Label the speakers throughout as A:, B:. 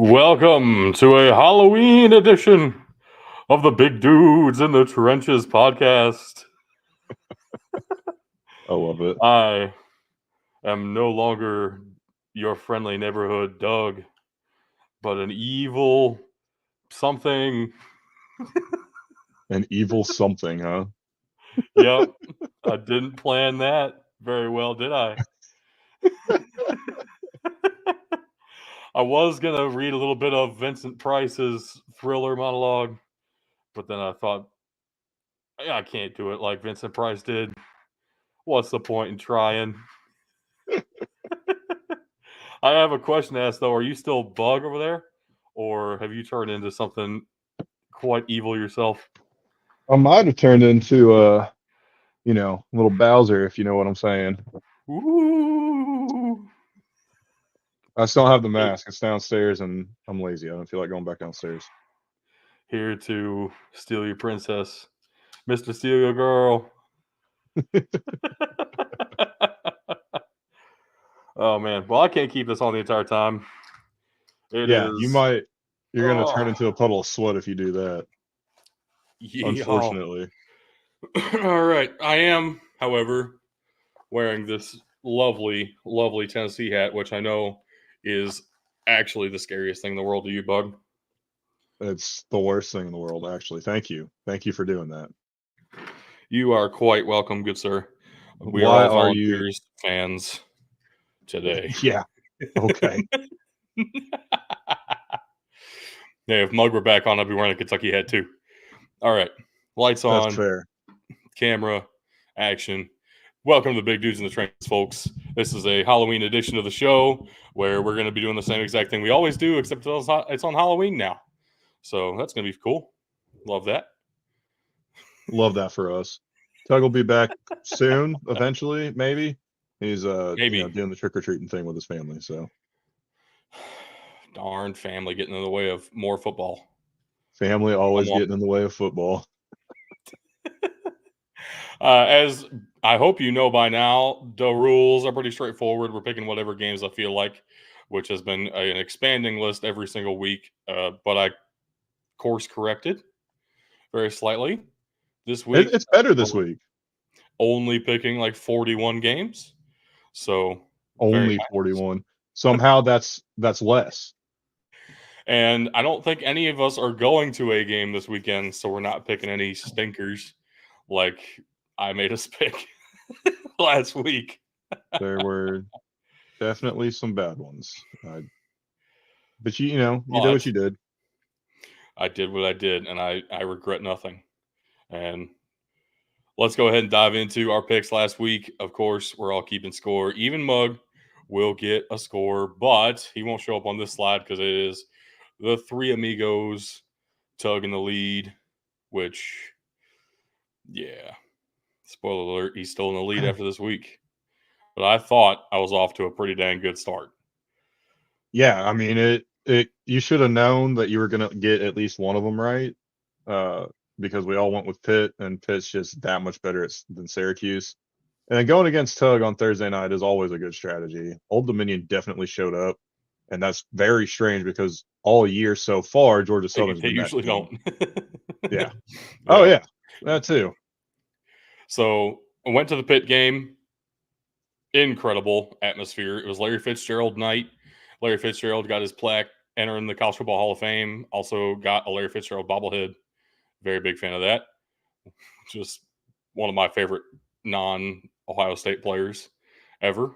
A: Welcome to a Halloween edition of the Big Dudes in the Trenches podcast.
B: I love it.
A: I am no longer your friendly neighborhood Doug, but an evil something.
B: An evil something, huh?
A: Yep, I didn't plan that very well, did I? I was going to read a little bit of Vincent Price's Thriller monologue, but then I thought, I can't do it like Vincent Price did. What's the point in trying? I have a question to ask, though. Are you still Bug over there? Or have you turned into something quite evil yourself?
B: I might have turned into little Bowser, if you know what I'm saying.
A: Ooh.
B: I still have the mask. It's downstairs, and I'm lazy. I don't feel like going back downstairs.
A: Here to steal your princess. Mr. Steal Your Girl. Oh, man. Well, I can't keep this on the entire time. You're
B: going to turn into a puddle of sweat if you do that.
A: Yeah.
B: Unfortunately.
A: All right. I am, however, wearing this lovely, lovely Tennessee hat, which I know is actually the scariest thing in the world to you, Bug.
B: It's the worst thing in the world, actually. Thank you. Thank you for doing that.
A: You are quite welcome, good sir. We
B: Why
A: are all
B: are
A: volunteers, fans today.
B: Yeah. Okay.
A: Yeah, if Mug were back on, I'd be wearing a Kentucky hat too. All right. Lights on.
B: That's fair.
A: Camera. Action. Welcome to the Big Dudes in the Trenches, folks. This is a Halloween edition of the show where we're going to be doing the same exact thing we always do, except it's on Halloween now. So that's going to be cool. Love that.
B: Love that for us. Tug will be back soon, eventually, maybe. He's
A: Maybe.
B: doing the trick-or-treating thing with his family, so.
A: Darn family getting in the way of more football.
B: Family always getting in the way of football.
A: As I hope you know by now, the rules are pretty straightforward. We're picking whatever games I feel like, which has been an expanding list every single week. But I course corrected very slightly this week.
B: It's better this week.
A: Only picking like 41 games. So
B: only 41. Somehow that's less.
A: And I don't think any of us are going to a game this weekend, so we're not picking any stinkers like I made us pick last week.
B: There were definitely some bad ones. But you did what you did.
A: I did what I did, and I regret nothing. And let's go ahead and dive into our picks last week. Of course, we're all keeping score. Even Mug will get a score, but he won't show up on this slide because it is the three amigos, Tug in the lead, which, yeah, spoiler alert, he's still in the lead after this week. But I thought I was off to a pretty dang good start.
B: Yeah, I mean, you should have known that you were going to get at least one of them right because we all went with Pitt, and Pitt's just that much better than Syracuse. And then going against Tug on Thursday night is always a good strategy. Old Dominion definitely showed up, and that's very strange because all year so far, Georgia Southern's
A: They usually don't.
B: Yeah. Oh, yeah. That too.
A: So I went to the Pitt game. Incredible atmosphere. It was Larry Fitzgerald night. Larry Fitzgerald got his plaque entering the College Football Hall of Fame. Also got a Larry Fitzgerald bobblehead. Very big fan of that. Just one of my favorite non-Ohio State players ever.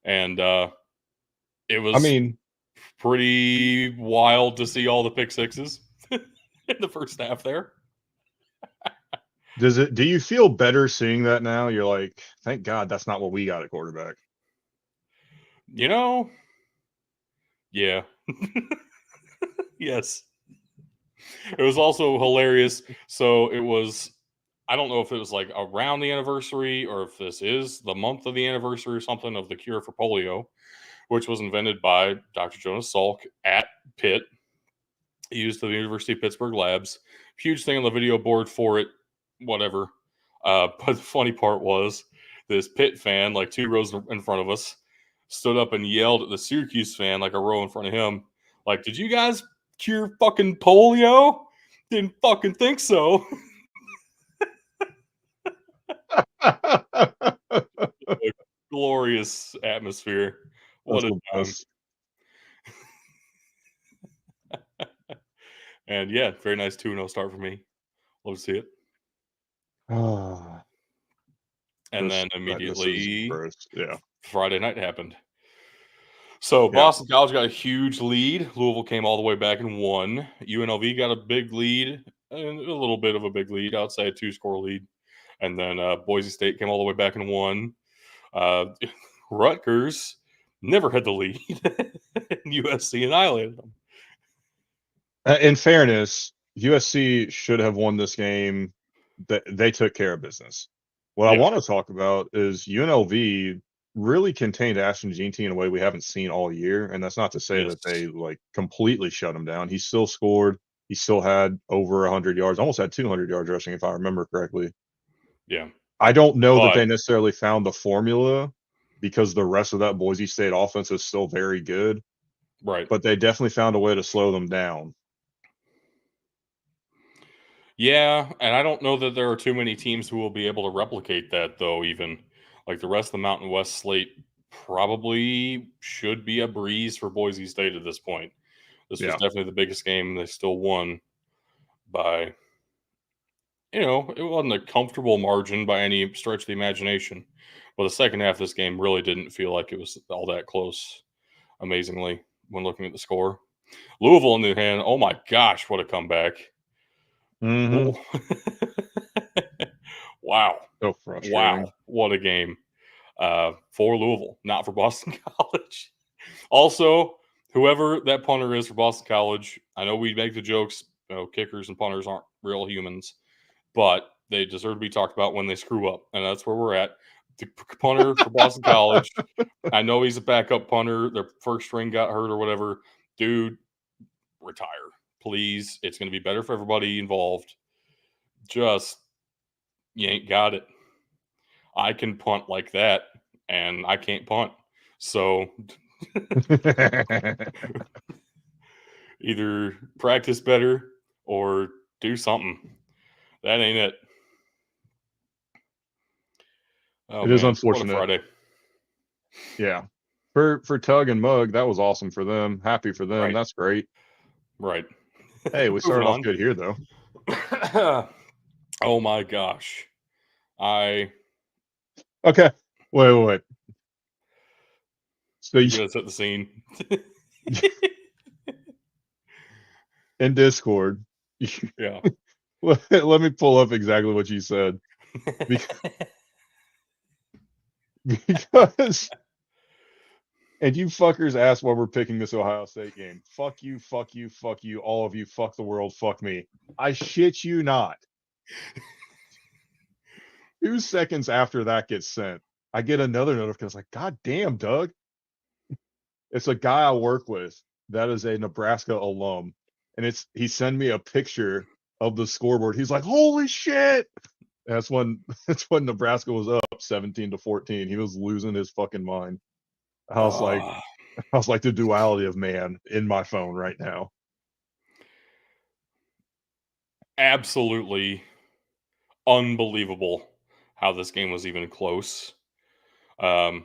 A: And it was pretty wild to see all the pick sixes in the first half there.
B: Do you feel better seeing that now? You're like, thank God that's not what we got at quarterback.
A: Yeah. Yes. It was also hilarious. So it was, I don't know if it was like around the anniversary or if this is the month of the anniversary or something of the cure for polio, which was invented by Dr. Jonas Salk at Pitt. He used the University of Pittsburgh labs. Huge thing on the video board for it, whatever. But the funny part was this Pitt fan, like 2 rows in front of us, stood up and yelled at the Syracuse fan, like a row in front of him, Like, did you guys cure fucking polio? Didn't fucking think so. Glorious atmosphere. What
B: That's
A: a
B: the
A: time.
B: best.
A: And yeah, very nice 2-0 start for me. Love to see it.
B: Ah,
A: And
B: this
A: then
B: is
A: immediately
B: gross. Yeah.
A: Friday night happened. So
B: Yeah.
A: Boston College got a huge lead. Louisville came all the way back and won. UNLV got a big lead, and a little bit of a big lead. I'd say a 2-score lead. And then Boise State came all the way back and won. Rutgers never had the lead. And USC annihilated them.
B: In fairness, USC should have won this game. They took care of business. What I
A: Yeah.
B: want to talk about is UNLV really contained Ashton Jeanty in a way we haven't seen all year, and that's not to say
A: Yes.
B: that they like completely shut him down. He still scored. He still had over 100 yards, almost had 200 yards rushing, if I remember correctly.
A: Yeah.
B: I don't know that
A: But
B: they necessarily found the formula because the rest of that Boise State offense is still very good,
A: right.
B: but they definitely found a way to slow them down.
A: Yeah, and I don't know that there are too many teams who will be able to replicate that, though. Even like the rest of the Mountain West slate probably should be a breeze for Boise State at this point. This was
B: Yeah.
A: definitely the biggest game. They still won by, it wasn't a comfortable margin by any stretch of the imagination. But the second half of this game really didn't feel like it was all that close, amazingly, when looking at the score. Louisville, on the other hand, oh my gosh, what a comeback.
B: Mm-hmm.
A: Wow.
B: So frustrating.
A: Wow. What a game for Louisville, not for Boston College. Also, whoever that punter is for Boston College, I know we make the jokes, kickers and punters aren't real humans, but they deserve to be talked about when they screw up. And that's where we're at. The punter for Boston College, I know he's a backup punter. Their first string got hurt or whatever. Dude, retire. Please. It's going to be better for everybody involved. Just, you ain't got it. I can punt like that, and I can't punt. So either practice better or do something. That ain't it. Oh,
B: It is
A: man. What a
B: unfortunate.
A: Friday.
B: Yeah. For Tug and Mug, that was awesome for them. Happy for them.
A: Right.
B: That's great.
A: Right.
B: Hey, we started off good here, though.
A: Oh, my gosh.
B: Okay. Wait. So
A: You gotta set the scene.
B: in Discord,
A: Yeah.
B: let me pull up exactly what you said. Because and you fuckers asked why we're picking this Ohio State game. Fuck you, all of you, fuck the world, fuck me. I shit you not. 2 seconds after that gets sent, I get another notification. Like, God damn, Doug. It's a guy I work with that is a Nebraska alum. And he sent me a picture of the scoreboard. He's like, holy shit. That's when Nebraska was up 17-14. He was losing his fucking mind. I was like the duality of man in my phone right now.
A: Absolutely unbelievable how this game was even close. Ohio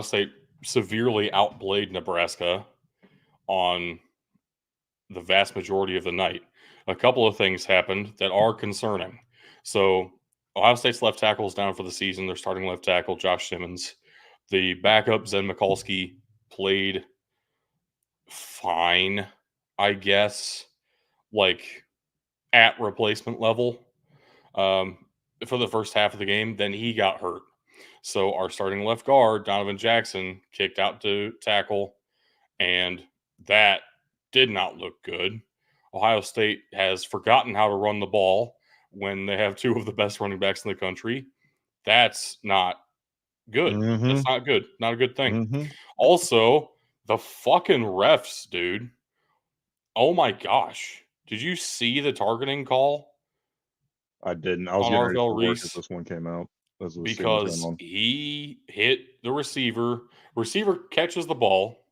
A: State severely outplayed Nebraska on the vast majority of the night. A couple of things happened that are concerning. So Ohio State's left tackle is down for the season. Their starting left tackle, Josh Simmons. The backup, Zen Mikulski, played fine, I guess, like at replacement level for the first half of the game. Then he got hurt. So our starting left guard, Donovan Jackson, kicked out to tackle, and that did not look good. Ohio State has forgotten how to run the ball when they have two of the best running backs in the country. That's not good.
B: Mm-hmm.
A: That's not good. Not a good thing.
B: Mm-hmm.
A: Also, the fucking refs, dude. Oh my gosh. Did you see the targeting call?
B: I didn't. I was
A: On
B: getting ready
A: Arvell
B: for work as
A: Reese?
B: this one came out.
A: Because he hit the receiver. Receiver catches the ball.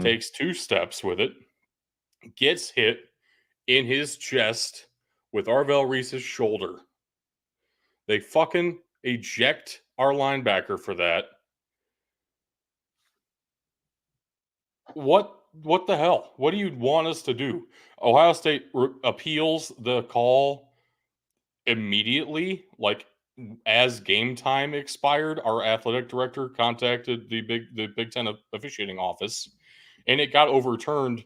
A: takes 2 steps with it, gets hit in his chest with Arvell Reese's shoulder. They fucking eject our linebacker for that. What the hell? What do you want us to do? Ohio State appeals the call immediately, like as game time expired. Our athletic director contacted the Big Ten officiating office, and it got overturned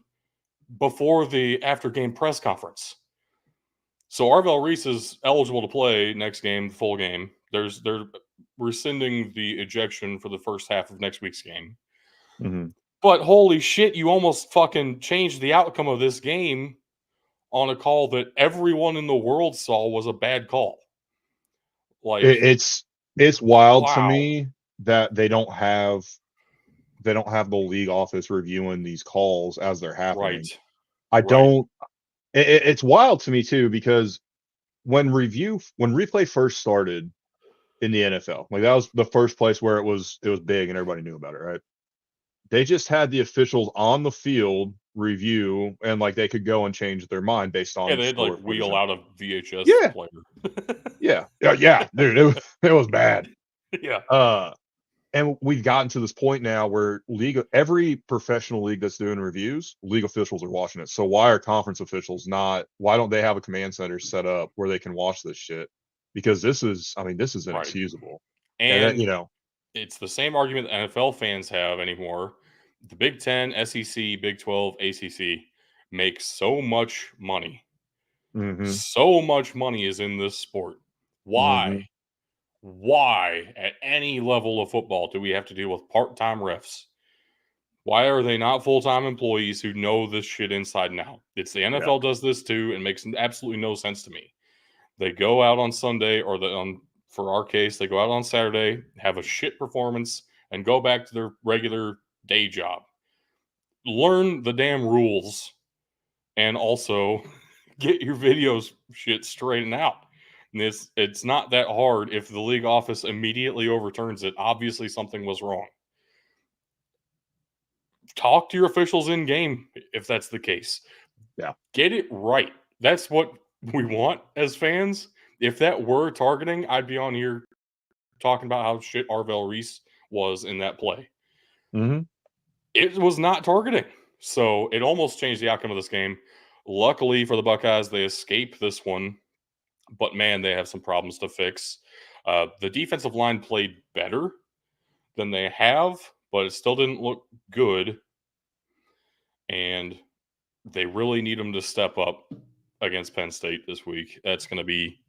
A: before the after game press conference. So Arvell Reese is eligible to play next game, the full game. They're rescinding the ejection for the first half of next week's game. But holy shit, you almost fucking changed the outcome of this game on a call that everyone in the world saw was a bad call. Like
B: it's wild to me that they don't have the league office reviewing these calls as they're happening. Right. It's wild to me too, because when replay first started in the NFL, like that was the first place where it was big and everybody knew about it, right? They just had the officials on the field review, and like they could go and change their mind based on
A: they had like wheel out a VHS player.
B: yeah, dude, it was bad.
A: Yeah.
B: And we've gotten to this point now where every professional league that's doing reviews, league officials are watching it. So why are conference officials not? Why don't they have a command center set up where they can watch this shit? Because this is inexcusable.
A: And it's the same argument that NFL fans have anymore. The Big Ten, SEC, Big 12, ACC make so much money. So much money is in this sport. Why? Why, at any level of football, do we have to deal with part-time refs? Why are they not full-time employees who know this shit inside and out? It's the NFL does this too, and makes absolutely no sense to me. They go out on Sunday, or for our case, they go out on Saturday, have a shit performance, and go back to their regular day job. Learn the damn rules, and also get your videos shit straightened out. It's not that hard. If the league office immediately overturns it, obviously something was wrong. Talk to your officials in game if that's the case.
B: Yeah.
A: Get it right. That's what we want as fans. If that were targeting, I'd be on here talking about how shit Arvell Reese was in that play. It was not targeting. So it almost changed the outcome of this game. Luckily for the Buckeyes, they escaped this one. But man, they have some problems to fix. The defensive line played better than they have, but it still didn't look good. And they really need them to step up against Penn State this week. That's going to be,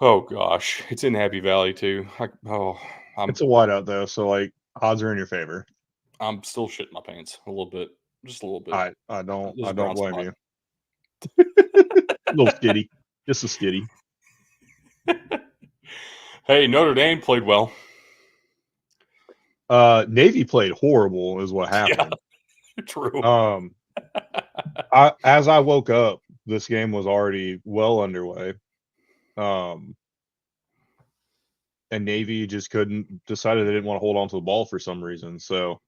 A: oh gosh, it's in Happy Valley too.
B: It's a whiteout though, so like odds are in your favor.
A: I'm still shitting my pants a little bit, just a little bit.
B: I don't blame you. A little skitty, just a skitty.
A: Hey, Notre Dame played well.
B: Navy played horrible, is what happened.
A: Yeah, true.
B: As I woke up, this game was already well underway. And Navy just decided they didn't want to hold on to the ball for some reason. So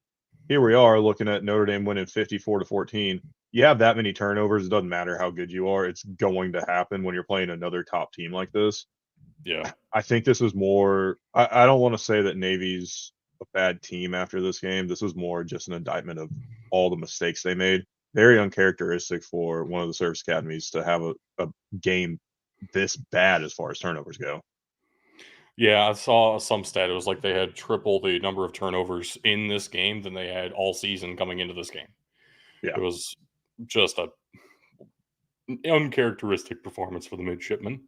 B: here we are looking at Notre Dame winning 54-14. You have that many turnovers, it doesn't matter how good you are. It's going to happen when you're playing another top team like this.
A: Yeah.
B: I think this is more, I don't want to say that Navy's a bad team after this game. This was more just an indictment of all the mistakes they made. Very uncharacteristic for one of the service academies to have a game this bad as far as turnovers go.
A: Yeah, I saw some stat. It was like they had triple the number of turnovers in this game than they had all season coming into this game.
B: Yeah.
A: It was just a uncharacteristic performance for the midshipmen.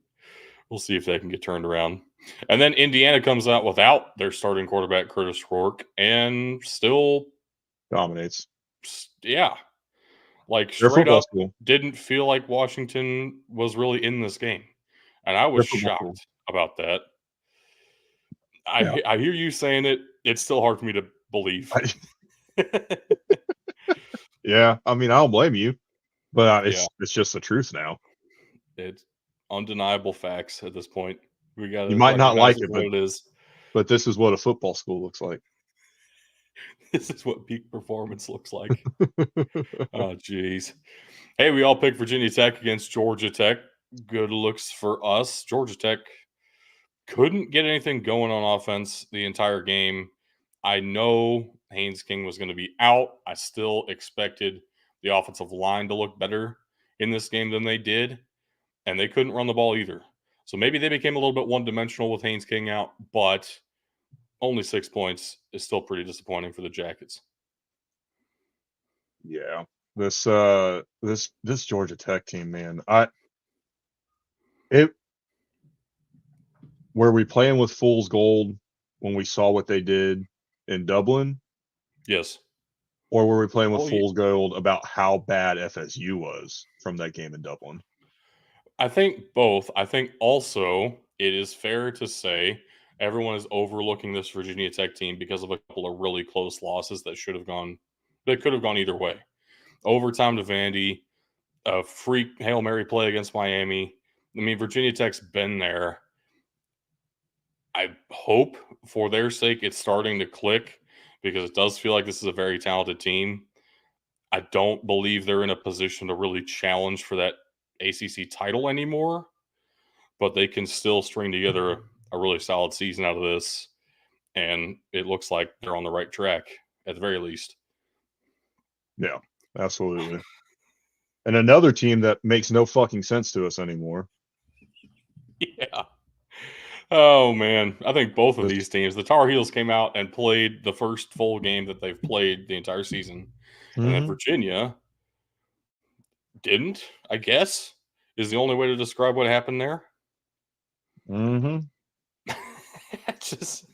A: We'll see if they can get turned around. And then Indiana comes out without their starting quarterback, Curtis Rourke, and still
B: dominates.
A: Yeah. Like straight up didn't feel like Washington was really in this game. And I was shocked about that. I hear you saying it. It's still hard for me to believe.
B: Yeah. I mean, I don't blame you, but it's just the truth now.
A: It's undeniable facts at this point.
B: You might not like it, but this is what a football school looks like.
A: This is what peak performance looks like. Oh, jeez. Hey, we all picked Virginia Tech against Georgia Tech. Good looks for us. Georgia Tech couldn't get anything going on offense the entire game. I know Haynes King was going to be out. I still expected the offensive line to look better in this game than they did, and they couldn't run the ball either. So maybe they became a little bit one-dimensional with Haynes King out, but only 6 points is still pretty disappointing for the Jackets.
B: Yeah. This Georgia Tech team, man. Were we playing with fool's gold when we saw what they did in Dublin?
A: Yes.
B: Or were we playing with fool's gold about how bad FSU was from that game in Dublin?
A: I think both. I think also it is fair to say everyone is overlooking this Virginia Tech team because of a couple of really close losses that could have gone either way. Overtime to Vandy, a freak Hail Mary play against Miami. I mean, Virginia Tech's been there. I hope for their sake it's starting to click because it does feel like this is a very talented team. I don't believe they're in a position to really challenge for that ACC title anymore, but they can still string together a really solid season out of this, and it looks like they're on the right track at the very least.
B: Yeah, absolutely. And another team that makes no fucking sense to us anymore.
A: Yeah. Oh, man. I think both of these teams, the Tar Heels came out and played the first full game that they've played the entire season. And then Virginia didn't, I guess, is the only way to describe what happened there.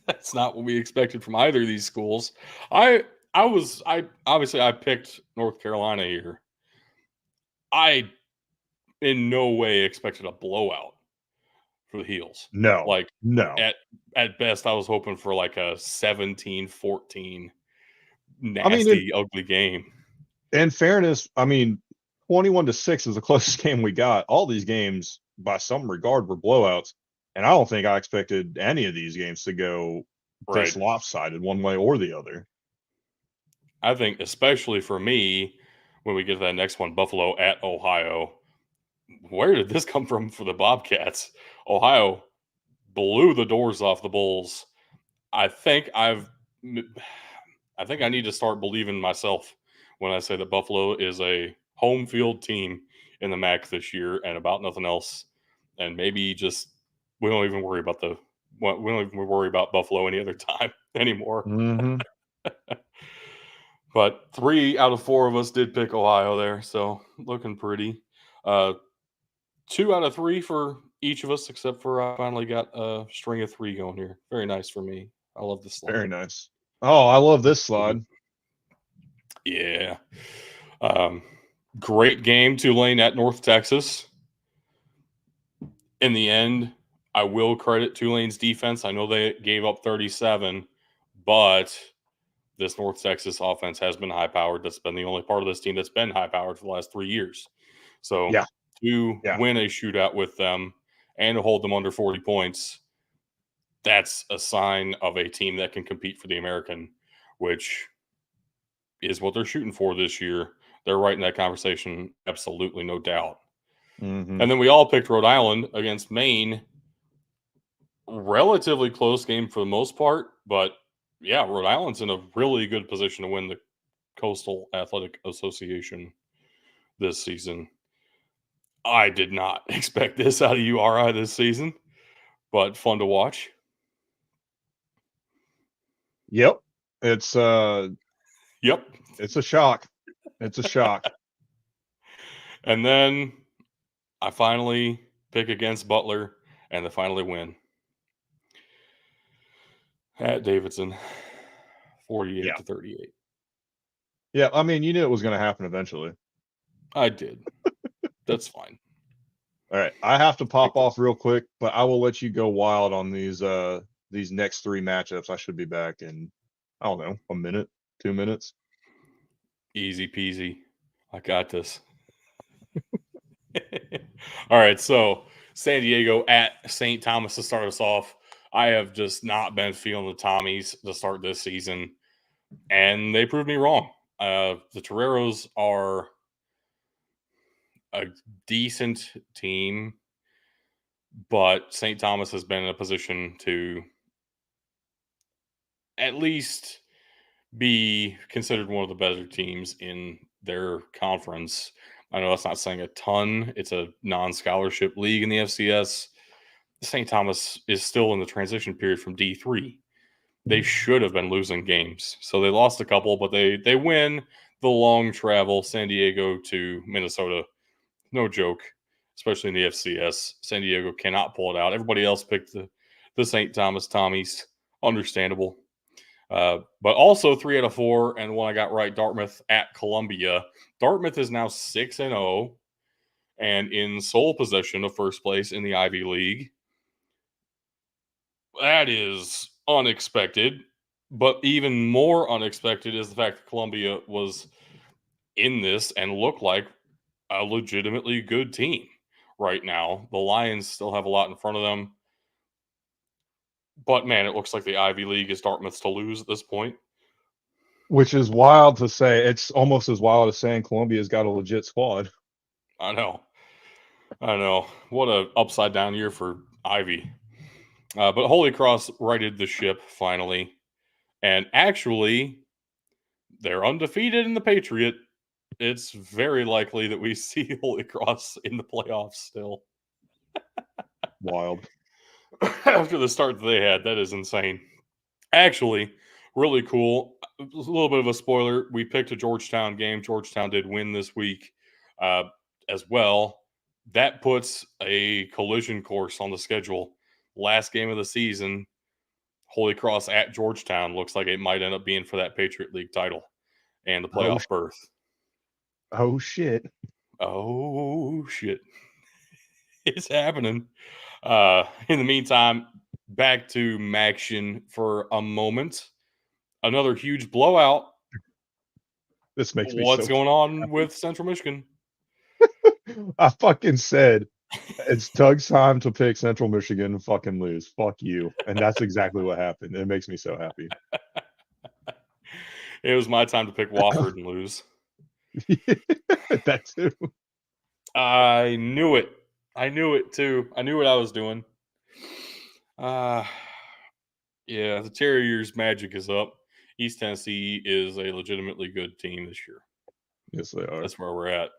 A: That's not what we expected from either of these schools. I picked North Carolina here. I in no way expected a blowout for the Heels.
B: No.
A: At best I was hoping for like a 17-14 nasty, ugly game.
B: In fairness, I mean, 21-6 is the closest game we got. All these games, by some regard, were blowouts. And I don't think I expected any of these games to go this lopsided one way or the other.
A: I think, especially for me, when we get to that next one, Buffalo at Ohio, where did this come from for the Bobcats? Ohio blew the doors off the Bulls. I think I need to start believing myself when I say that Buffalo is a home field team in the MAC this year and about nothing else. And maybe just we don't even worry about Buffalo any other time anymore. But 3 out of 4 of us did pick Ohio there, so looking pretty. 2 out of 3 for each of us, except for I finally got a string of 3 going here. Very nice for me. I love this slide.
B: Very nice. Oh, I love this slide.
A: Yeah. Great game, Tulane at North Texas. In the end, I will credit Tulane's defense. I know they gave up 37, but this North Texas offense has been high-powered. That's been the only part of this team that's been high-powered for the last 3 years. So to win a shootout with them and to hold them under 40 points, that's a sign of a team that can compete for the American, which is what they're shooting for this year. They're right in that conversation, absolutely no doubt. And then we all picked Rhode Island against Maine. Relatively close game for the most part, but yeah, Rhode Island's in a really good position to win the Coastal Athletic Association this season. I did not expect this out of URI this season, but fun to watch.
B: Yep. It's
A: Yep.
B: It's a shock. It's a shock.
A: And then I finally pick against Butler and they finally win. At Davidson, 48-38.
B: Yeah, I mean, you knew it was going to happen eventually.
A: I did. That's fine.
B: All right, I have to pop off real quick, but I will let you go wild on these next 3 matchups. I should be back in, I don't know, a minute, 2 minutes.
A: Easy peasy. I got this. All right, so San Diego at St. Thomas to start us off. I have just not been feeling the Tommies to start this season. And they proved me wrong. The Toreros are a decent team, but St. Thomas has been in a position to at least be considered one of the better teams in their conference. I know that's not saying a ton. It's a non-scholarship league in the FCS. St. Thomas is still in the transition period from D3. They should have been losing games. So they lost a couple, but they win the long travel San Diego to Minnesota. No joke, especially in the FCS. San Diego cannot pull it out. Everybody else picked the St. Thomas Tommies. Understandable. But also 3 out of 4, and one I got right, Dartmouth at Columbia. Dartmouth is now 6-0 and in sole possession of first place in the Ivy League. That is unexpected, but even more unexpected is the fact that Columbia was in this and looked like a legitimately good team right now. The Lions still have a lot in front of them. But man, it looks like the Ivy League is Dartmouth's to lose at this point.
B: Which is wild to say. It's almost as wild as saying Columbia's got a legit squad.
A: I know. What a upside down year for Ivy. But Holy Cross righted the ship finally. And actually, they're undefeated in the Patriot. It's very likely that we see Holy Cross in the playoffs still.
B: Wild.
A: After the start that they had, that is insane. Actually, really cool. A little bit of a spoiler. We picked a Georgetown game. Georgetown did win this week as well. That puts a collision course on the schedule. Last game of the season, Holy Cross at Georgetown looks like it might end up being for that Patriot League title and the playoff berth.
B: Oh, shit.
A: Oh, shit. It's happening. In the meantime, back to Maction for a moment. Another huge blowout.
B: This makes me
A: What's
B: so
A: going on
B: happy.
A: with Central Michigan?
B: I fucking said it's Doug's time to pick Central Michigan and fucking lose. Fuck you. And that's exactly what happened. It makes me so happy.
A: It was my time to pick Wofford and lose.
B: That too.
A: I knew it. I knew it too. I knew what I was doing. Yeah, the Terriers' magic is up. East Tennessee is a legitimately good team this year.
B: Yes, they are.
A: That's where we're at.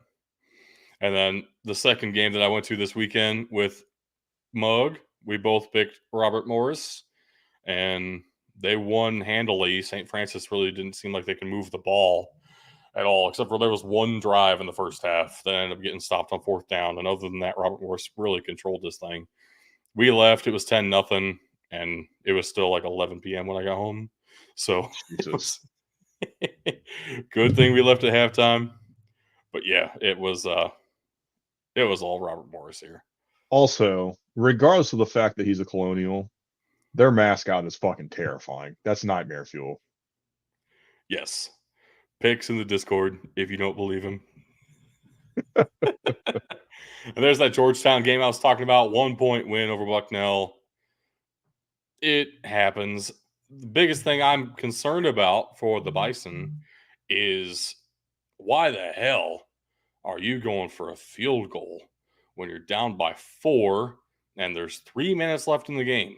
A: And then the second game that I went to this weekend with Mug, we both picked Robert Morris, and they won handily. St. Francis really didn't seem like they could move the ball at all, except for there was one drive in the first half that ended up getting stopped on fourth down. And other than that, Robert Morris really controlled this thing. We left, it was 10-0, and it was still like 11 p.m. when I got home. So it was good thing we left at halftime. But yeah, it was all Robert Morris here.
B: Also, regardless of the fact that he's a Colonial, their mascot is fucking terrifying. That's nightmare fuel.
A: Yes. Pics in the Discord if you don't believe him. And there's that Georgetown game I was talking about. 1-point win over Bucknell. It happens. The biggest thing I'm concerned about for the Bison is why the hell are you going for a field goal when you're down by 4 and there's 3 minutes left in the game?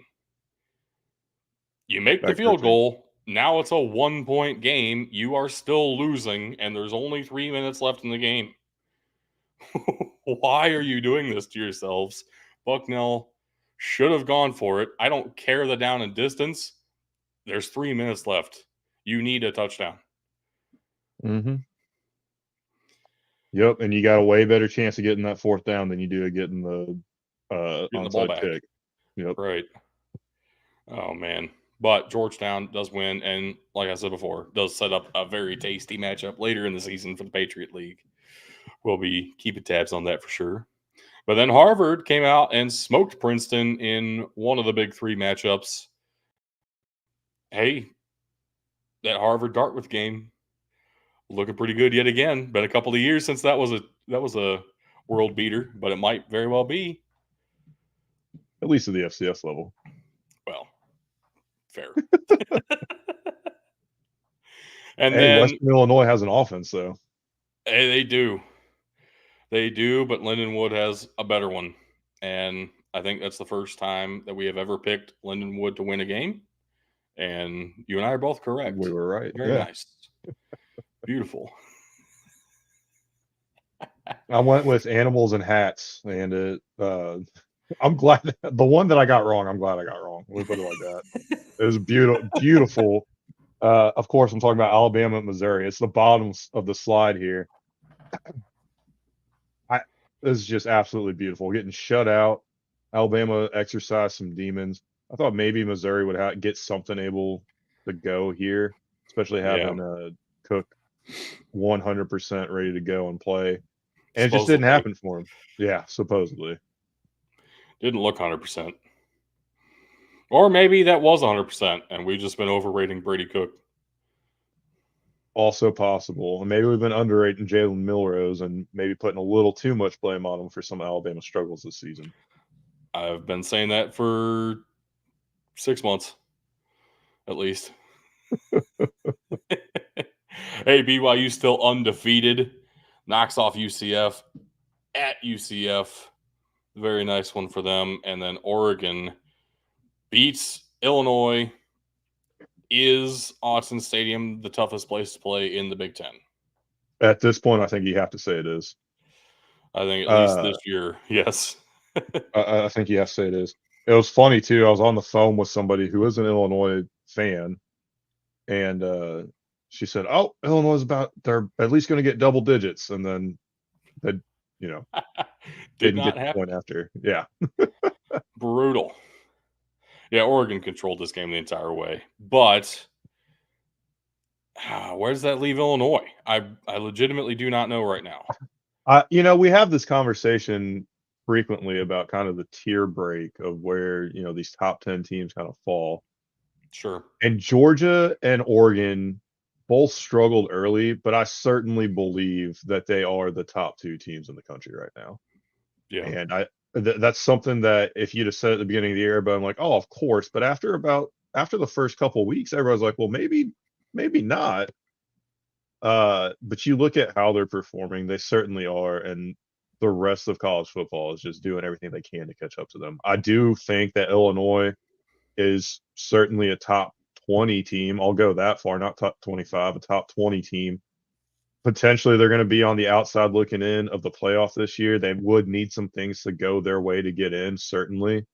A: You make the field goal. Now it's a 1-point game. You are still losing, and there's only 3 minutes left in the game. Why are you doing this to yourselves? Bucknell should have gone for it. I don't care the down and distance. There's 3 minutes left. You need a touchdown.
B: Mm-hmm. Yep, and you got a way better chance of getting that fourth down than you do of getting the onside kick. Yep.
A: Right. Oh, man. But Georgetown does win, and like I said before, does set up a very tasty matchup later in the season for the Patriot League. We'll be keeping tabs on that for sure. But then Harvard came out and smoked Princeton in one of the big 3 matchups. Hey, that Harvard Dartmouth game looking pretty good yet again. Been a couple of years since that was a world beater, but it might very well be.
B: At least at the FCS level.
A: Well, fair. And
B: Hey,
A: then
B: Western Illinois has an offense, though.
A: they do. They do, but Lindenwood has a better one. And I think that's the first time that we have ever picked Lindenwood to win a game. And you and I are both correct.
B: We were right.
A: Very
B: Yeah.
A: nice. Beautiful.
B: I went with animals and hats, and I'm glad the one that I got wrong. I'm glad I got wrong. We put it like that. It was beautiful, beautiful. Of course, I'm talking about Alabama, Missouri. It's the bottom of the slide here. This is just absolutely beautiful. Getting shut out. Alabama exercised some demons. I thought maybe Missouri would get something able to go here, especially having Cook 100% ready to go and play. And it just didn't happen for him. Yeah, supposedly.
A: Didn't look 100%. Or maybe that was 100%, and we've just been overrating Brady Cook.
B: Also possible. And maybe we've been underrating Jalen Milrose and maybe putting a little too much blame on him for some Alabama struggles this season.
A: I've been saying that for 6 months, at least. Hey, BYU still undefeated. Knocks off UCF at UCF. Very nice one for them. And then Oregon beats Illinois. Is Autzen Stadium the toughest place to play in the Big Ten?
B: At this point, I think you have to say it is.
A: I think at least this year, yes.
B: I think you have to say it is. It was funny, too. I was on the phone with somebody who is an Illinois fan, and she said, "Oh, Illinois is they're at least going to get double digits," and then they, didn't get the point after. Yeah,
A: brutal. Yeah, Oregon controlled this game the entire way, but where does that leave Illinois? I legitimately do not know right now.
B: We have this conversation frequently about kind of the tier break of where these top 10 teams kind of fall.
A: Sure.
B: And Georgia and Oregon both struggled early, but I certainly believe that they are the top 2 teams in the country right now.
A: Yeah.
B: And that's something that if you'd have said at the beginning of the year, but I'm like, oh, of course. But after the first couple of weeks, everyone's like, well, maybe not. But you look at how they're performing, they certainly are, and the rest of college football is just doing everything they can to catch up to them. I do think that Illinois is certainly a top 20 team. I'll go that far, not top 25, a top 20 team. Potentially, they're going to be on the outside looking in of the playoff this year. They would need some things to go their way to get in, certainly.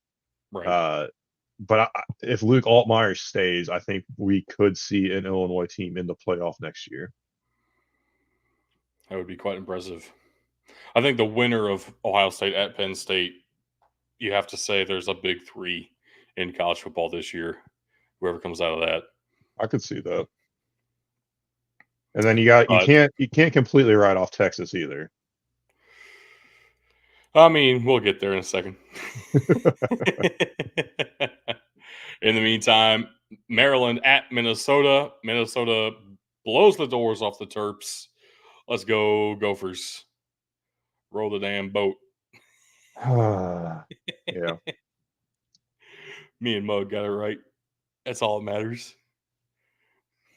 A: Right.
B: But if Luke Altmaier stays, I think we could see an Illinois team in the playoff next year.
A: That would be quite impressive. I think the winner of Ohio State at Penn State, you have to say there's a big 3 in college football this year. Whoever comes out of that,
B: I could see that. And then you can't completely write off Texas either.
A: I mean, we'll get there in a second. In the meantime, Maryland at Minnesota. Minnesota blows the doors off the Terps. Let's go, Gophers. Roll the damn boat.
B: Yeah.
A: Me and Mug got it right. That's all that matters.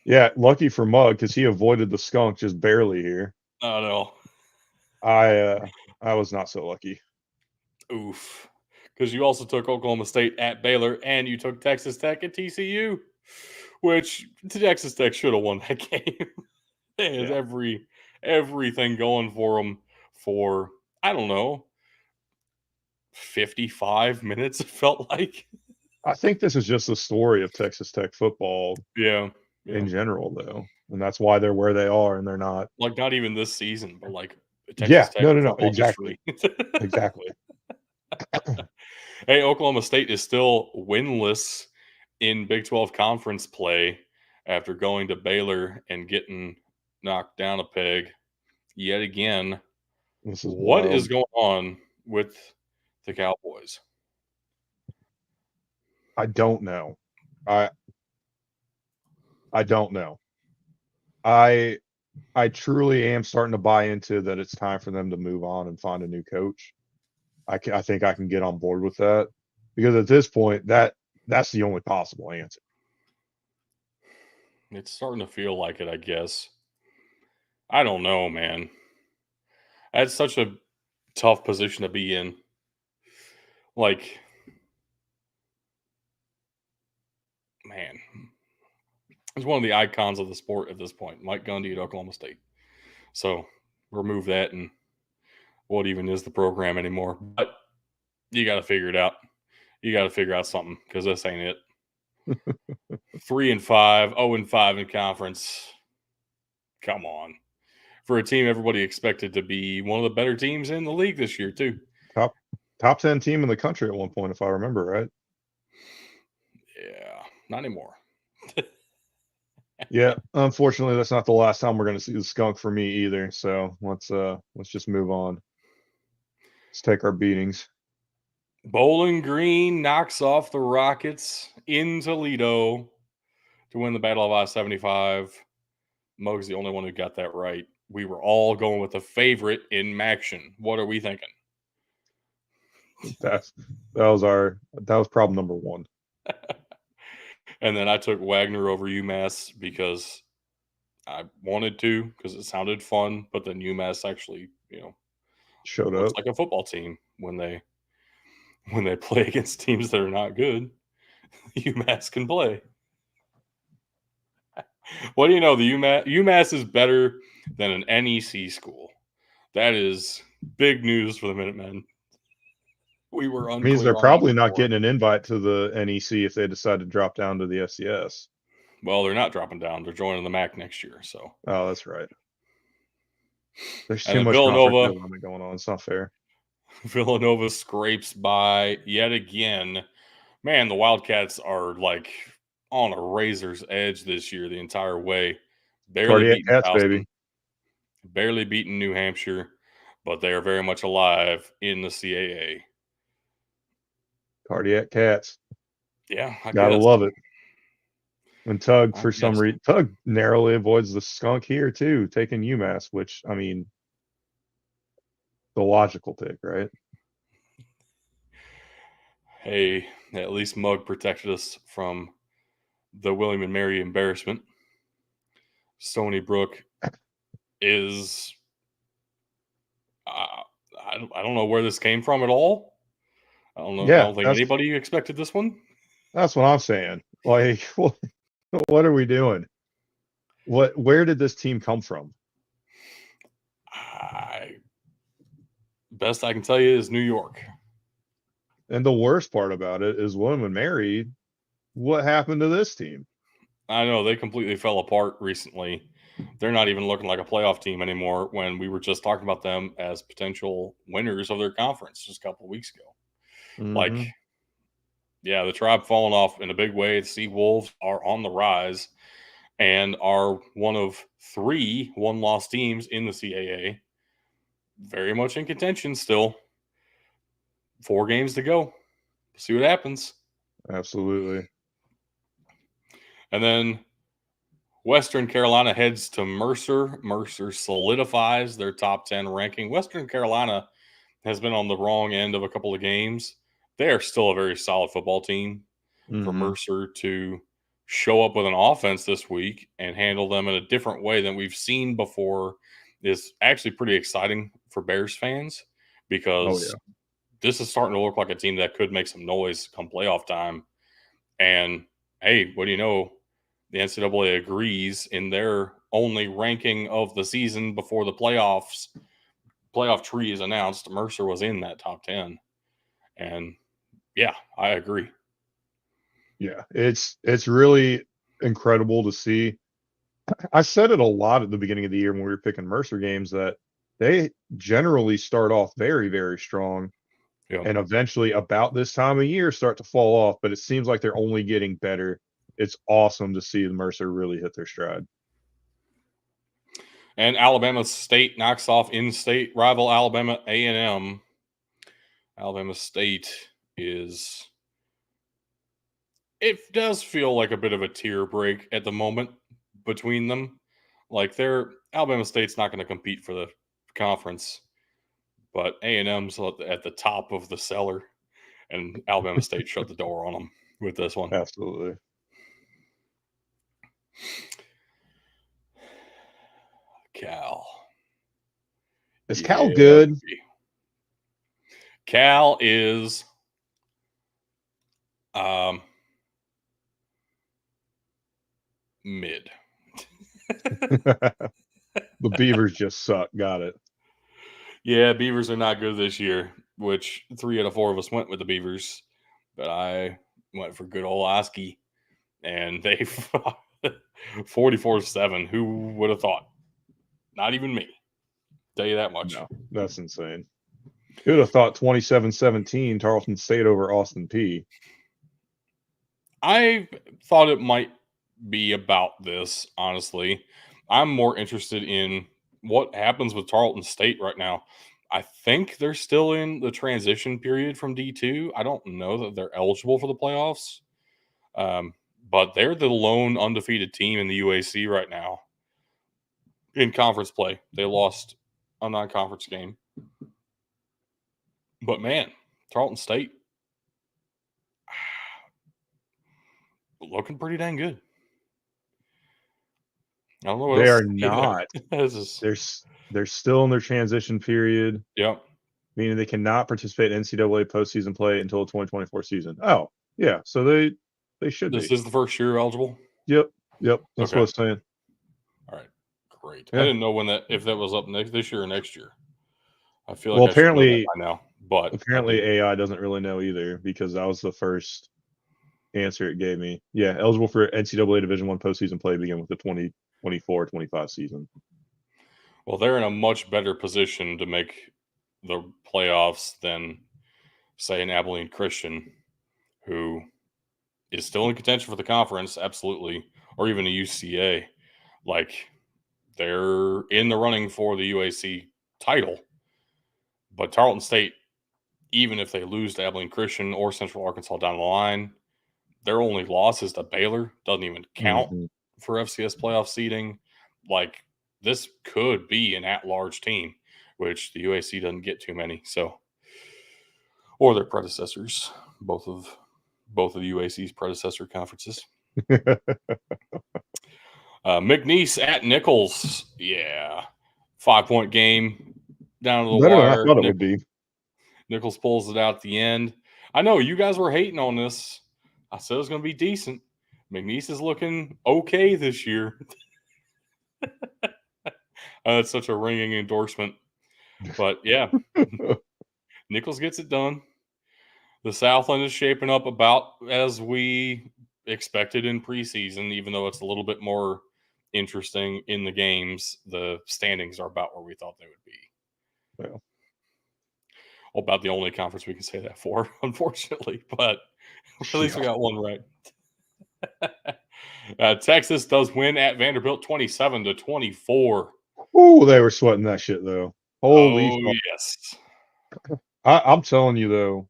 B: Yeah, lucky for Mug because he avoided the skunk just barely here.
A: Oh, no.
B: I was not so lucky.
A: Oof. Because you also took Oklahoma State at Baylor and you took Texas Tech at TCU, which Texas Tech should have won that game. They had everything going for them for, I don't know, 55 minutes, it felt like.
B: I think this is just the story of Texas Tech football in general, though. And that's why they're where they are, and they're not.
A: Like, not even this season, but like Texas Tech
B: no, exactly. Exactly.
A: Hey, Oklahoma State is still winless in Big 12 conference play after going to Baylor and getting knocked down a peg yet again. What is going on with the Cowboys?
B: I don't know. I don't know. I truly am starting to buy into that it's time for them to move on and find a new coach. I think I can get on board with that because at this point that's the only possible answer.
A: It's starting to feel like it, I guess. I don't know, man. That's such a tough position to be in. Like, man, he's one of the icons of the sport at this point, Mike Gundy at Oklahoma State. So remove that, and what even is the program anymore? But you got to figure it out. You got to figure out something because this ain't it. 3-5, 0-5 in conference. Come on. For a team everybody expected to be one of the better teams in the league this year, too.
B: Top 10 team in the country at one point, if I remember right.
A: Yeah, not anymore.
B: Yeah, unfortunately, that's not the last time we're going to see the skunk for me either. So let's just move on. Let's take our beatings.
A: Bowling Green knocks off the Rockets in Toledo to win the Battle of I-75. Mug's the only one who got that right. We were all going with the favorite in Maction. What are we thinking?
B: That was problem number one.
A: And then I took Wagner over UMass because I wanted to, because it sounded fun. But then UMass actually,
B: Showed
A: looks
B: up.
A: like a football team when they play against teams that are not good. UMass can play. What do you know? The UMass is better than an NEC school. That is big news for the Minutemen. We were unclear.
B: Means they're
A: on
B: probably
A: that
B: not
A: before.
B: getting an invite to the NEC if they decide to drop down to the FCS.
A: Well, they're not dropping down. They're joining the MAC next year. So.
B: Oh, that's right. There's
A: And
B: too
A: then
B: much conference development going on. It's not fair.
A: Villanova scrapes by yet again. Man, the Wildcats are like on a razor's edge this year the entire way. Barely
B: Cardiac
A: beating
B: Cats,
A: Towson,
B: baby.
A: barely beating New Hampshire, but they are very much alive in the CAA.
B: Cardiac Cats.
A: Yeah, I
B: Gotta
A: guess.
B: love it. And Tug,
A: I
B: for some
A: guess.
B: reason, Tug narrowly avoids the skunk here too, taking UMass, which, I mean, the logical pick, right?
A: Hey, at least Mug protected us from the William and Mary embarrassment. Stony Brook is I don't know where this came from at all. I don't know. I
B: Yeah,
A: don't think anybody expected this one.
B: that's what I'm saying. Like, what are we doing? Where did this team come from?
A: Best I can tell you is New York.
B: And the worst part about it is William and Mary. What happened to this team?
A: I know they completely fell apart recently. They're not even looking like a playoff team anymore when we were just talking about them as potential winners of their conference just a couple of weeks ago.
B: Mm-hmm.
A: Like, yeah, the Tribe falling off in a big way. The Sea Wolves are on the rise and are one of 3 one-loss teams in the CAA. Very much in contention still. 4 games to go. See what happens.
B: Absolutely.
A: And then Western Carolina heads to Mercer. Mercer solidifies their top 10 ranking. Western Carolina has been on the wrong end of a couple of games. They are still a very solid football team. For Mercer to show up with an offense this week and handle them in a different way than we've seen before is actually pretty exciting for Bears fans because this is starting to look like a team that could make some noise come playoff time. And hey, what do you know? The NCAA agrees in their only ranking of the season before the playoff tree is announced. Mercer was in that top 10. And yeah, I agree.
B: Yeah, it's really incredible to see. I said it a lot at the beginning of the year when we were picking Mercer games that they generally start off very, very strong and eventually about this time of year start to fall off, but it seems like they're only getting better. It's awesome to see the Mercer really hit their stride.
A: And Alabama State knocks off in-state rival Alabama A&M. Alabama State it does feel like a bit of a tear break at the moment between them. Like Alabama State's not going to compete for the conference, but A&M's at the top of the cellar, and Alabama State shut the door on them with this one.
B: Absolutely.
A: Cal.
B: Is Cal good?
A: Baby. Cal is mid.
B: The Beavers just suck. Got it.
A: Yeah, Beavers are not good this year, which 3 out of 4 of us went with the Beavers. But I went for good old Oski, and they 44-7. Who would have thought? Not even me. Tell you that much.
B: No, that's insane. Who would have thought 27-17 Tarleton State over Austin P?
A: I thought it might be about this, honestly. I'm more interested in what happens with Tarleton State right now. I think they're still in the transition period from D2. I don't know that they're eligible for the playoffs, but they're the lone undefeated team in the UAC right now in conference play. They lost a non-conference game. But, man, Tarleton State looking pretty dang good. I don't know what
B: They
A: else
B: are
A: to say there.
B: not. They're still in their transition period.
A: Yep.
B: Meaning they cannot participate in NCAA postseason play until the 2024 season. Oh, yeah. So they should
A: This
B: be.
A: is the first year eligible?
B: Yep. That's
A: Okay.
B: what it's saying.
A: All right. Great.
B: Yeah.
A: I didn't know if that was up this year or next year. I feel like
B: Well,
A: I should know
B: apparently,
A: that by now. But
B: apparently AI doesn't really know either because that was the first answer it gave me. Yeah, eligible for NCAA Division I postseason play begin with the 2024-25 season.
A: well, they're in a much better position to make the playoffs than, say, an Abilene Christian, who is still in contention for the conference, absolutely, or even a UCA. Like, they're in the running for the UAC title. But Tarleton State, even if they lose to Abilene Christian or Central Arkansas down the line, their only loss is to Baylor. Doesn't even count for FCS playoff seeding. Like, this could be an at-large team, which the UAC doesn't get too many. So, or their predecessors, both of the UAC's predecessor conferences. McNeese at Nichols, yeah, 5-point game down to the
B: Better
A: wire.
B: than I thought it would be.
A: Nichols pulls it out at the end. I know you guys were hating on this. I said it was going to be decent. McNeese is looking okay this year. That's such a ringing endorsement. But, yeah, Nichols gets it done. The Southland is shaping up about as we expected in preseason, even though it's a little bit more interesting in the games. The standings are about where we thought they would be.
B: Well,
A: about the only conference we can say that for, unfortunately. But at least we got one right. Texas does win at Vanderbilt 27-24.
B: Oh, they were sweating that shit though. Holy fuck.
A: Yes.
B: I'm telling you though,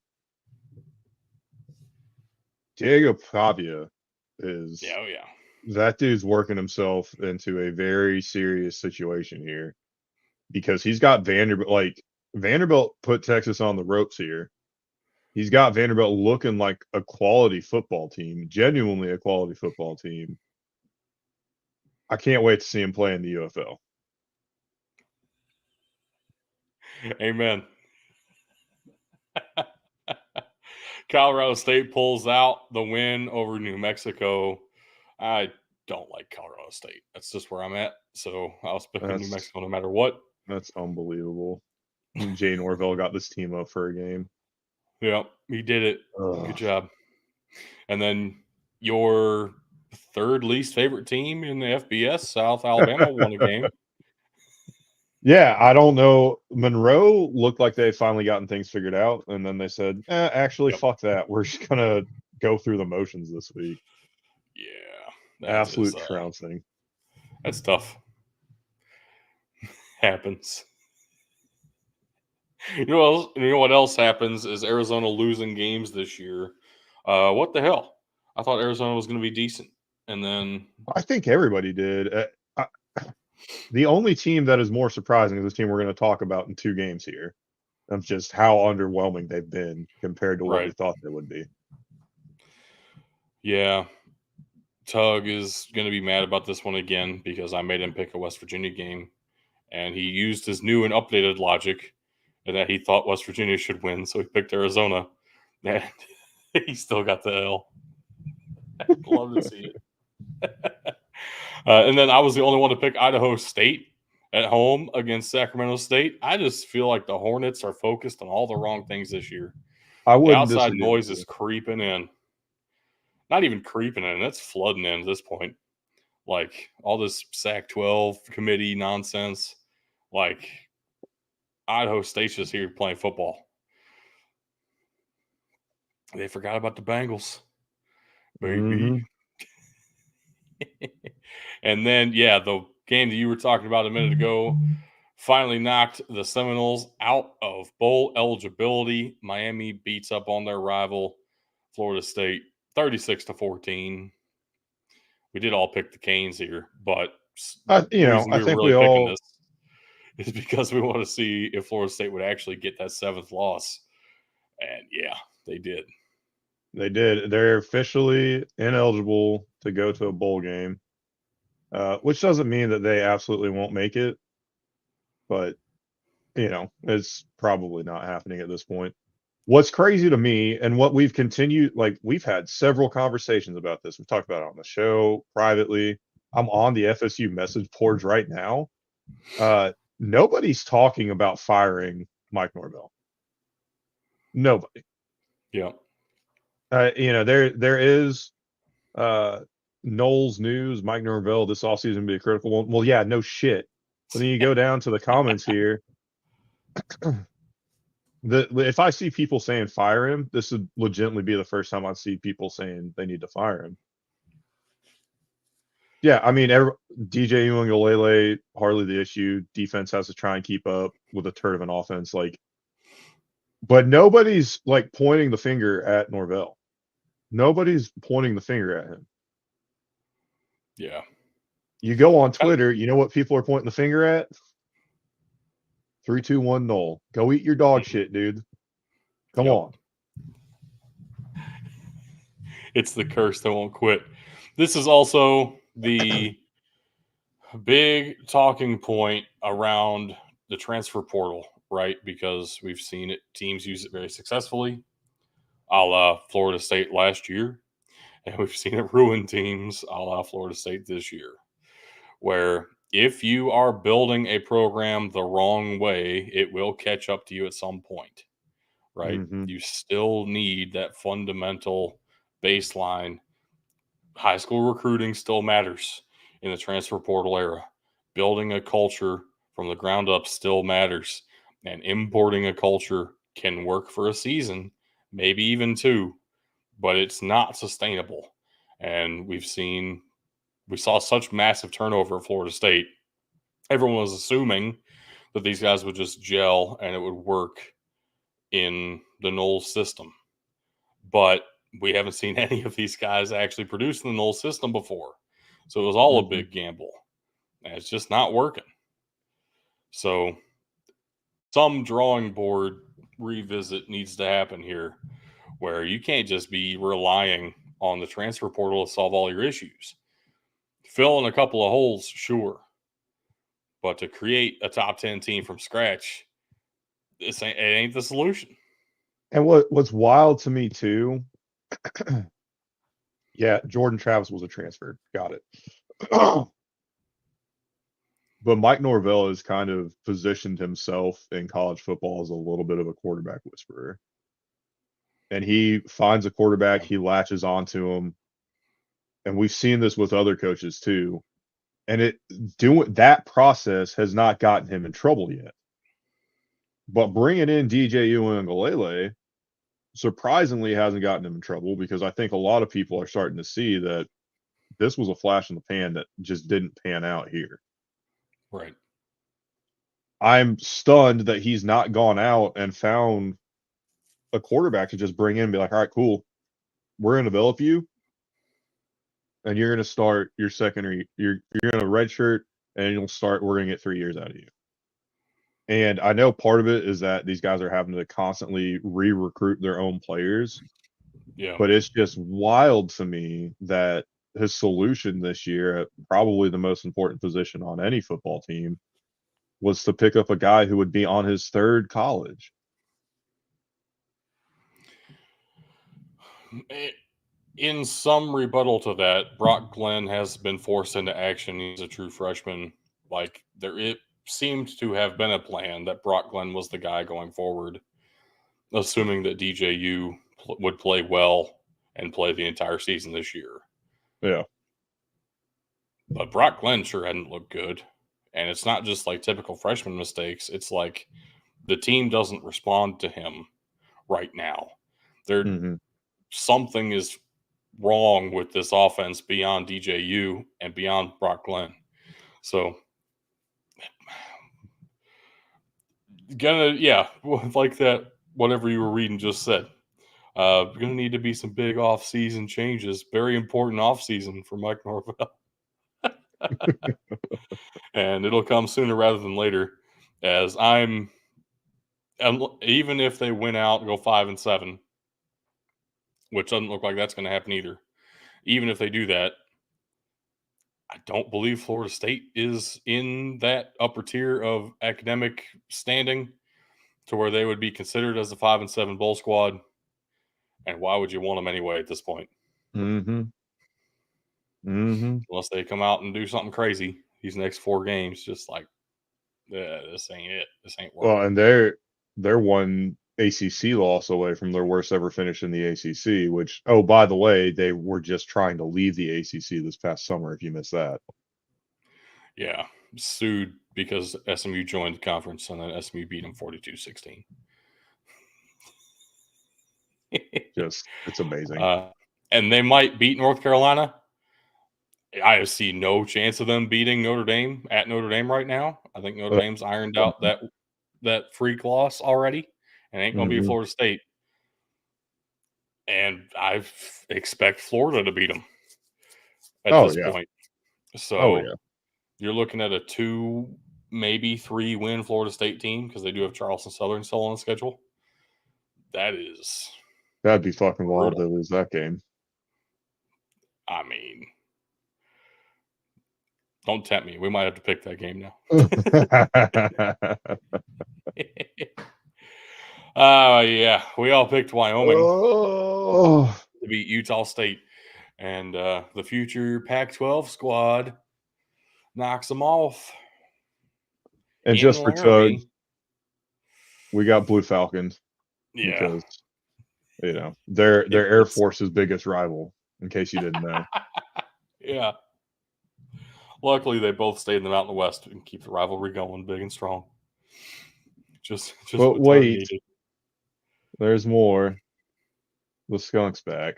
B: Diego Pavia is that dude's working himself into a very serious situation here because he's got Vanderbilt. Like, Vanderbilt put Texas on the ropes here. He's got Vanderbilt looking like a quality football team, genuinely a quality football team. I can't wait to see him play in the UFL.
A: Amen. Colorado State pulls out the win over New Mexico. I don't like Colorado State. That's just where I'm at. So I'll pick New Mexico no matter what.
B: That's unbelievable. Jay Norvell got this team up for a game.
A: Yeah, he did it. Good job. And then your third least favorite team in the FBS, South Alabama, won a game.
B: Yeah, I don't know. Monroe looked like they finally gotten things figured out, and then they said, actually, fuck that. We're just going to go through the motions this week.
A: Yeah.
B: Absolute trouncing.
A: That's tough. Happens. You know what else happens is Arizona losing games this year. What the hell? I thought Arizona was going to be decent. And then
B: I think everybody did. The only team that is more surprising is this team we're going to talk about in 2 games here. Of just how underwhelming they've been compared to what we thought they would be.
A: Yeah. Tug is going to be mad about this one again because I made him pick a West Virginia game, and he used his new and updated logic that he thought West Virginia should win, so he picked Arizona, and he still got the L. I'd love to see it. And then I was the only one to pick Idaho State at home against Sacramento State. I just feel like the Hornets are focused on all the wrong things this year.
B: I
A: The
B: wouldn't
A: outside
B: disagree
A: noise
B: with
A: is
B: you.
A: creeping in. Not even creeping in. It's flooding in at this point. Like all this Sac-12 committee nonsense. Like Idaho State's just here playing football. They forgot about the Bengals. Baby. And then, yeah, the game that you were talking about a minute ago finally knocked the Seminoles out of bowl eligibility. Miami beats up on their rival, Florida State, 36-14. We did all pick the Canes here, but the reason we
B: I
A: were
B: think
A: really
B: we
A: picking
B: all.
A: this is because we want to see if Florida State would actually get that 7th loss. And yeah, they did.
B: They did. They're officially ineligible to go to a bowl game, which doesn't mean that they absolutely won't make it. But, it's probably not happening at this point. What's crazy to me, and what we've continued, like, we've had several conversations about this. We've talked about it on the show, privately. I'm on the FSU message boards right now. Nobody's talking about firing Mike Norvell. Nobody.
A: Yeah.
B: There is Knowles news, Mike Norvell this offseason be a critical one. Well, yeah, no shit. But then you go down to the comments here. If I see people saying fire him, this would legitimately be the first time I see people saying they need to fire him. Yeah, I mean, DJ Uiagalelei, hardly the issue. Defense has to try and keep up with a turd of an offense. But nobody's pointing the finger at Norvell. Nobody's pointing the finger at him.
A: Yeah.
B: You go on Twitter, you know what people are pointing the finger at? 3-2-1 Knoll. Go eat your dog shit, dude. Come on.
A: It's the curse that won't quit. This is also the big talking point around the transfer portal, right? Because we've seen it, teams use it very successfully, a la Florida State last year. And we've seen it ruin teams, a la Florida State this year, where if you are building a program the wrong way, it will catch up to you at some point, right?
B: Mm-hmm.
A: You still need that fundamental baseline. High school recruiting still matters in the transfer portal era. Building a culture from the ground up still matters. And importing a culture can work for a season, maybe even 2, but it's not sustainable. And we saw such massive turnover at Florida State. Everyone was assuming that these guys would just gel and it would work in the Knowles system. But we haven't seen any of these guys actually produce in the Knowles system before. So it was all a big gamble. And it's just not working. So some drawing board revisit needs to happen here, where you can't just be relying on the transfer portal to solve all your issues. Fill in a couple of holes, sure. But to create a top 10 team from scratch, it ain't the solution.
B: And what's wild to me too, yeah, Jordan Travis was a transfer. Got it. But Mike Norvell has kind of positioned himself in college football as a little bit of a quarterback whisperer. And he finds a quarterback, he latches onto him. And we've seen this with other coaches too. And doing that process has not gotten him in trouble yet. But bringing in DJ Uiagalelei surprisingly hasn't gotten him in trouble, because I think a lot of people are starting to see that this was a flash in the pan that just didn't pan out here.
A: Right.
B: I'm stunned that he's not gone out and found a quarterback to just bring in and be like, all right, cool. We're going to develop you. And you're going to start your secondary. You're going to redshirt and you'll start. We're going to get 3 years out of you. And I know part of it is that these guys are having to constantly re-recruit their own players.
A: Yeah.
B: But it's just wild to me that his solution this year at probably the most important position on any football team was to pick up a guy who would be on his third college.
A: In some rebuttal to that, Brock Glenn has been forced into action. He's a true freshman. Like, it seemed to have been a plan that Brock Glenn was the guy going forward, assuming that DJU would play well and play the entire season this year.
B: Yeah.
A: But Brock Glenn sure hadn't looked good. And it's not just like typical freshman mistakes. It's like the team doesn't respond to him right now. Something is wrong with this offense beyond DJU and beyond Brock Glenn. So, like that, whatever you were reading just said. Going to need to be some big off-season changes. Very important off-season for Mike Norvell. And it'll come sooner rather than later, as even if they win out and go 5-7, which doesn't look like that's going to happen either. Even if they do that, I don't believe Florida State is in that upper tier of academic standing to where they would be considered as a 5-7 bowl squad. And why would you want them anyway at this point? Unless they come out and do something crazy these next 4 games, just like, this ain't it. This ain't working.
B: Well, and they're one ACC loss away from their worst ever finish in the ACC, which, oh, by the way, they were just trying to leave the ACC this past summer, if you missed that.
A: Yeah, sued because SMU joined the conference, and then SMU beat them 42-16.
B: It's amazing.
A: And they might beat North Carolina. I see no chance of them beating Notre Dame at Notre Dame right now. I think Notre Dame's ironed out that freak loss already, and ain't going to be Florida State. And I expect Florida to beat them at this point. So you're looking at a 2, maybe 3 win Florida State team, because they do have Charleston Southern still on the schedule.
B: That'd be fucking wild to lose that game.
A: I mean, don't tempt me. We might have to pick that game now. Yeah. We all picked Wyoming to beat Utah State. And the future Pac-12 squad knocks them off.
B: And just for Tug, we got Blue Falcons.
A: Yeah.
B: Because, they're Air Force's biggest rival, in case you didn't know.
A: Yeah. Luckily, they both stayed in the Mountain West and keep the rivalry going big and strong.
B: But wait, there's more. The Skunk's back.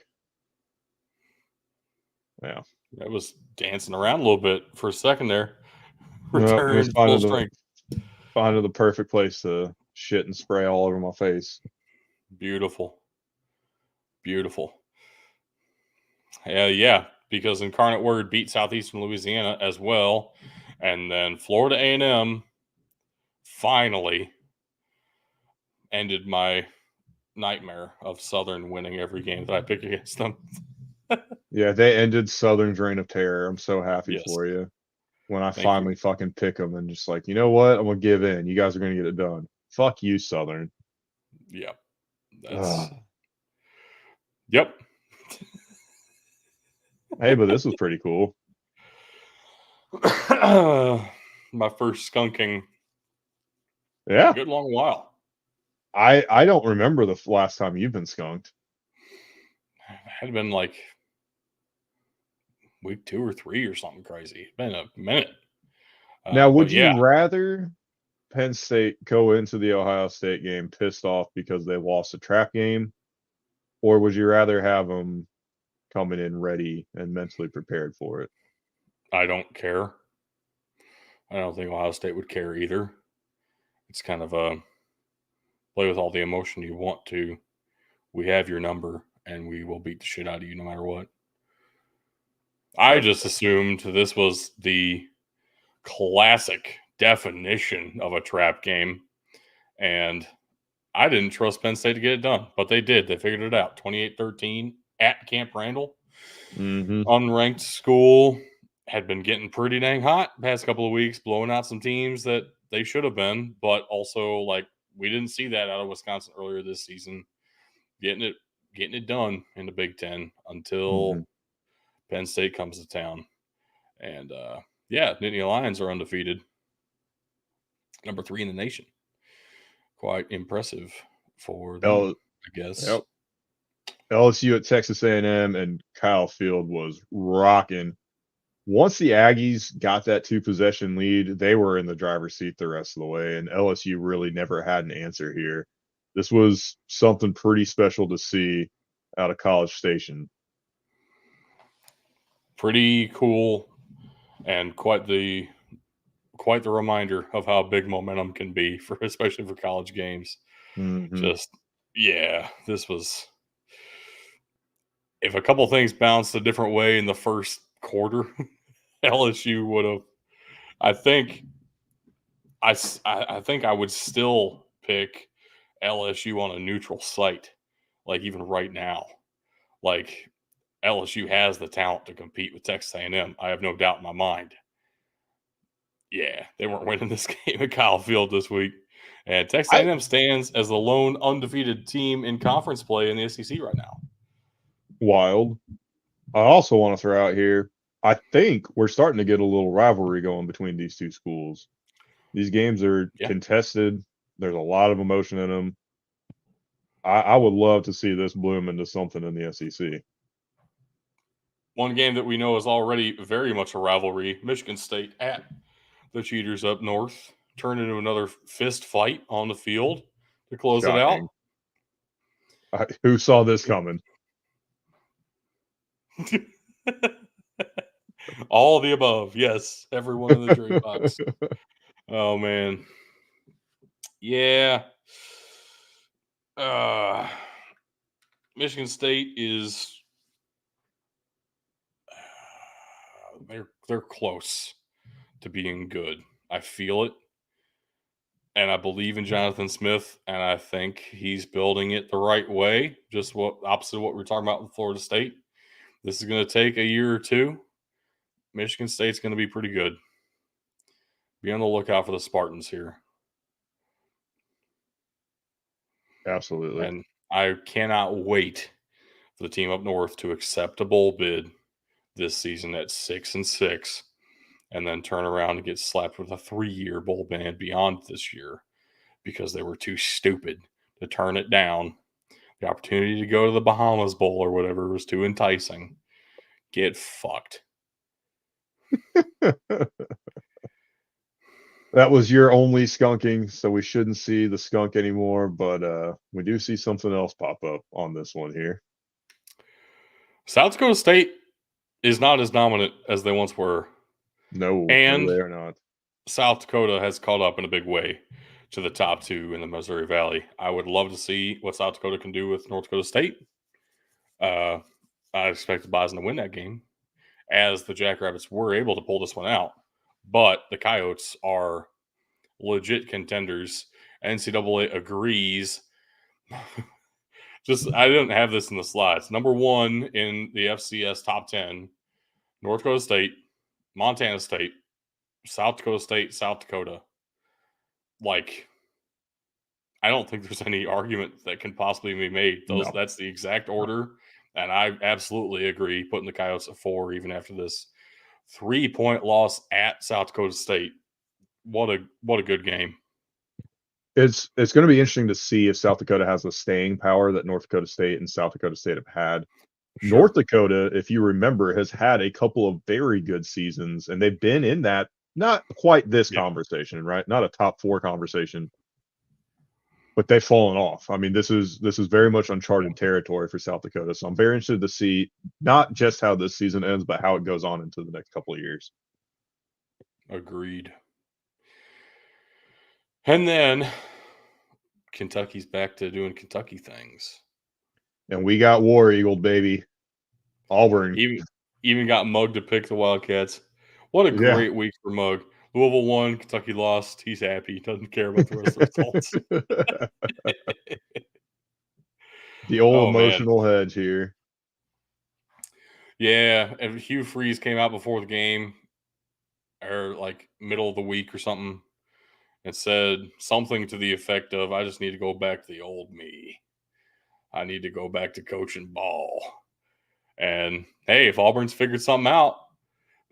B: Yeah.
A: It was dancing around a little bit for a second there. Returned full strength.
B: Finding the perfect place to shit and spray all over my face.
A: Beautiful. Beautiful. Yeah, because Incarnate Word beat Southeastern Louisiana as well. And then Florida A&M finally ended my nightmare of Southern winning every game that I pick against them.
B: Yeah, they ended Southern's reign of terror. I'm so happy for you. When I finally fucking pick them and just like, you know what? I'm going to give in. You guys are going to get it done. Fuck you, Southern.
A: Yeah. Yep.
B: Hey, but this was pretty cool.
A: My first skunking.
B: Yeah.
A: A good long while.
B: I don't remember the last time you've been skunked.
A: It had been like week 2 or 3 or something crazy. It's been a minute.
B: Now, would you rather Penn State go into the Ohio State game pissed off because they lost a trap game, or would you rather have them coming in ready and mentally prepared for it?
A: I don't care. I don't think Ohio State would care either. It's kind of a play with all the emotion you want to. We have your number, and we will beat the shit out of you no matter what. I just assumed this was the classic definition of a trap game, and I didn't trust Penn State to get it done, but they did. They figured it out. 28-13 at Camp Randall. Unranked school had been getting pretty dang hot the past couple of weeks, blowing out some teams that they should have been, but also like we didn't see that out of Wisconsin earlier this season. Getting it done in the Big Ten until Penn State comes to town. And Nittany Lions are undefeated. Number 3 in the nation. Quite impressive for them, I guess.
B: Yep. LSU at Texas A&M, and Kyle Field was rocking. Once the Aggies got that 2-possession lead, they were in the driver's seat the rest of the way, and LSU really never had an answer here. This was something pretty special to see out of College Station.
A: Pretty cool, and quite the reminder of how big momentum can be especially for college games. This was. If a couple things bounced a different way in the first quarter, LSU would have. I think I would still pick LSU on a neutral site, like even right now. Like LSU has the talent to compete with Texas A&M. I have no doubt in my mind. Yeah, they weren't winning this game at Kyle Field this week. And Texas A&M stands as the lone undefeated team in conference play in the SEC right now.
B: Wild. I also want to throw out here, I think we're starting to get a little rivalry going between these two schools. These games are contested. There's a lot of emotion in them. I would love to see this bloom into something in the SEC.
A: One game that we know is already very much a rivalry, Michigan State at the Cheaters up north, turned into another fist fight on the field to close it out.
B: Who saw this coming?
A: All the above, yes. Everyone in the jury box. Oh man, yeah. Michigan State is they're close to being good. I feel it, and I believe in Jonathan Smith, and I think he's building it the right way. Just opposite of what we were talking about with Florida State. This is going to take a year or two. Michigan State's going to be pretty good. Be on the lookout for the Spartans here.
B: Absolutely.
A: And I cannot wait for the team up north to accept a bowl bid this season at 6-6 and then turn around and get slapped with a 3-year bowl ban beyond this year because they were too stupid to turn it down. The opportunity to go to the Bahamas Bowl or whatever was too enticing. Get fucked.
B: That was your only skunking, so we shouldn't see the skunk anymore, but we do see something else pop up on this one here.
A: South Dakota State is not as dominant as they once were.
B: No,
A: and
B: they are not.
A: South Dakota has caught up in a big way to the top 2 in the Missouri Valley. I would love to see what South Dakota can do with North Dakota State. I expect the Bison to win that game, as the Jackrabbits were able to pull this one out. But the Coyotes are legit contenders. NCAA agrees. I didn't have this in the slides. Number 1 in the FCS top 10, North Dakota State, Montana State, South Dakota State, South Dakota. Like, I don't think there's any argument that can possibly be made. That's the exact order. And I absolutely agree putting the Coyotes at 4 even after this 3-point loss at South Dakota State. What a good game.
B: It's going to be interesting to see if South Dakota has the staying power that North Dakota State and South Dakota State have had. Sure. North Dakota, if you remember, has had a couple of very good seasons, and they've been in that, not quite this conversation, right? Not a top 4 conversation, but they've fallen off. I mean, this is very much uncharted territory for South Dakota. So I'm very interested to see not just how this season ends, but how it goes on into the next couple of years.
A: Agreed. And then Kentucky's back to doing Kentucky things.
B: And we got War Eagle, baby. Auburn.
A: Even got Mug to pick the Wildcats. What a great week for Mug. Louisville won, Kentucky lost. He's happy. He doesn't care about the rest of the results.
B: The old emotional hedge here.
A: Yeah, and Hugh Freeze came out before the game, or like middle of the week or something, and said something to the effect of, "I just need to go back to the old me. I need to go back to coaching ball." And hey, if Auburn's figured something out,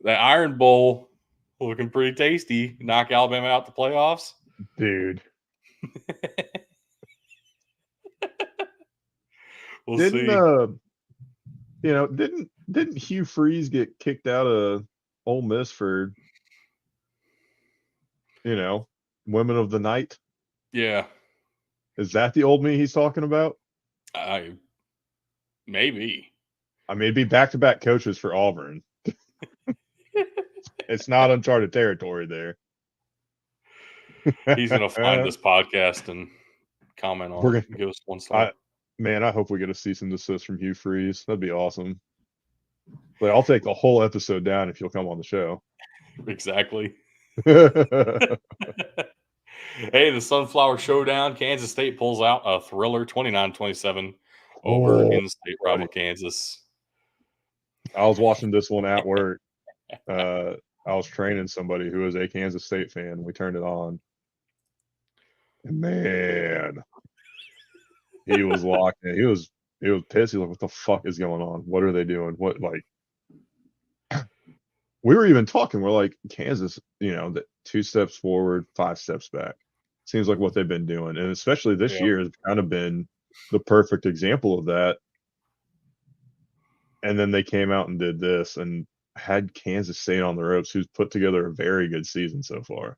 A: that Iron Bowl looking pretty tasty. Knock Alabama out the playoffs.
B: Dude.
A: We'll
B: Didn't
A: see.
B: didn't Hugh Freeze get kicked out of Ole Miss for, women of the night?
A: Yeah,
B: Is that the old me he's talking about?
A: I maybe.
B: I mean, it'd be back-to-back coaches for Auburn. It's not uncharted territory there.
A: He's gonna find this podcast and comment on
B: We're
A: it and give us 1 star.
B: I hope we get a cease and desist from Hugh Freeze. That'd be awesome. But I'll take the whole episode down if you'll come on the show.
A: Exactly. Hey, the Sunflower Showdown. Kansas State pulls out a thriller 29-27 over in-state rival Kansas.
B: I was watching this one at work. I was training somebody who is a Kansas State fan. We turned it on. And man, he was locked in. He was pissed. He was like, "What the fuck is going on? What are they doing? What, like?" We were even talking. We're like, Kansas, that 2 steps forward, 5 steps back. Seems like what they've been doing, and especially this year has kind of been the perfect example of that. And then they came out and did this and had Kansas State on the ropes, who's put together a very good season so far.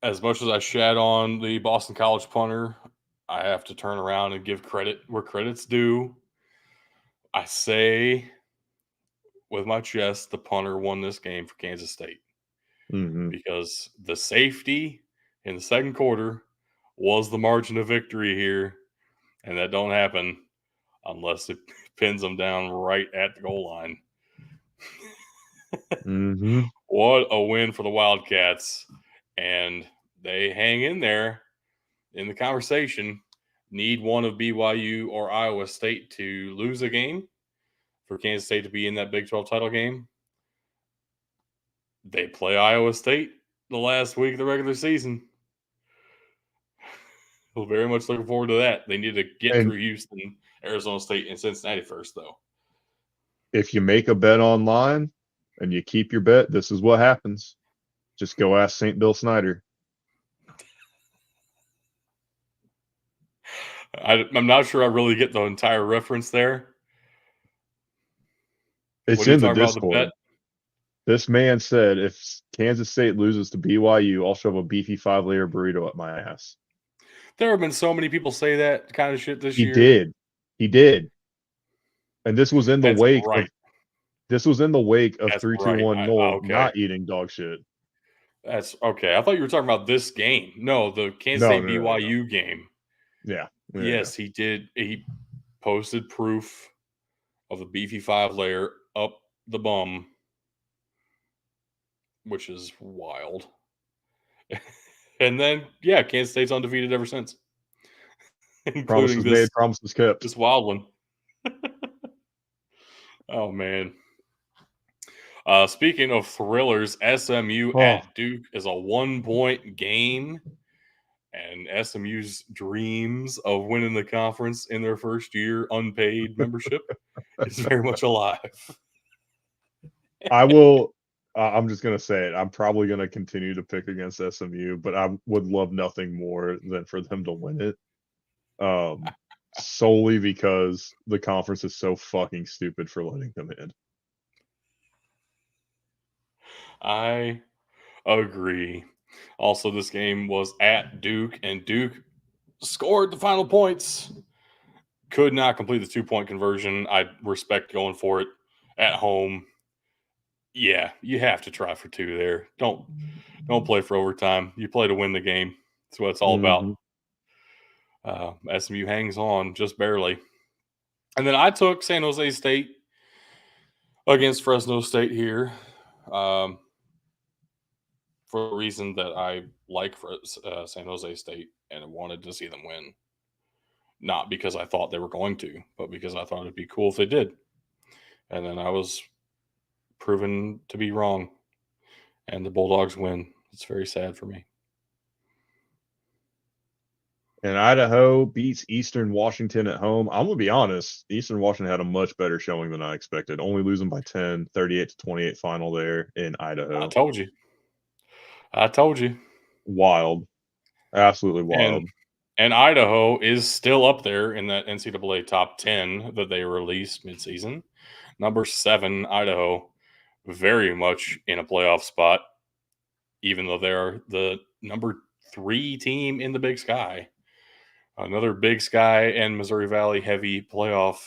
A: As much as I shat on the Boston College punter, I have to turn around and give credit where credit's due. I say with my chest, the punter won this game for Kansas State. Because the safety in the second quarter was the margin of victory here, and that don't happen unless it pins them down right at the goal line. What a win for the Wildcats, and they hang in there in the conversation. Need one of BYU or Iowa State to lose a game for Kansas State to be in that Big 12 title game. They play Iowa State the last week of the regular season. We're very much looking forward to that. They need to get through Houston, Arizona State, and Cincinnati first, though.
B: If you make a bet online and you keep your bet, this is what happens. Just go ask St. Bill Snyder.
A: I'm not sure I really get the entire reference there.
B: It's in the Discord. This man said, if Kansas State loses to BYU, I'll shove a beefy 5-layer burrito up my ass.
A: There have been so many people say that kind of shit this year.
B: He did. And this was in the wake of This was in the wake of 3-2-1 Noel not eating dog shit.
A: That's okay. I thought you were talking about this game. No, the Kansas State BYU game.
B: Yeah.
A: Yes, he did. He posted proof of the beefy 5-layer up the bum, which is wild. And then, yeah, Kansas State's undefeated ever since.
B: Promises made, promises kept.
A: This wild one. Oh, man. Speaking of thrillers, SMU at Duke is a 1-point game. And SMU's dreams of winning the conference in their first year unpaid membership is very much alive.
B: I'm just going to say it. I'm probably going to continue to pick against SMU, but I would love nothing more than for them to win it. Solely because the conference is so fucking stupid for letting them in.
A: I agree. Also, this game was at Duke, and Duke scored the final points. Could not complete the 2-point conversion. I respect going for it at home. Yeah, you have to try for 2 there. Don't play for overtime. You play to win the game. That's what it's all about. SMU hangs on just barely. And then I took San Jose State against Fresno State here. For a reason that I like for San Jose State and I wanted to see them win. Not because I thought they were going to, but because I thought it'd be cool if they did. And then I was proven to be wrong. And the Bulldogs win. It's very sad for me.
B: And Idaho beats Eastern Washington at home. I'm going to be honest. Eastern Washington had a much better showing than I expected. Only losing by 10, 38-28 final there in Idaho.
A: I told you.
B: Wild. Absolutely wild.
A: And Idaho is still up there in that NCAA top 10 that they released midseason. Number 7, Idaho, very much in a playoff spot, even though they're the number 3 team in the Big Sky. Another Big Sky and Missouri Valley heavy playoff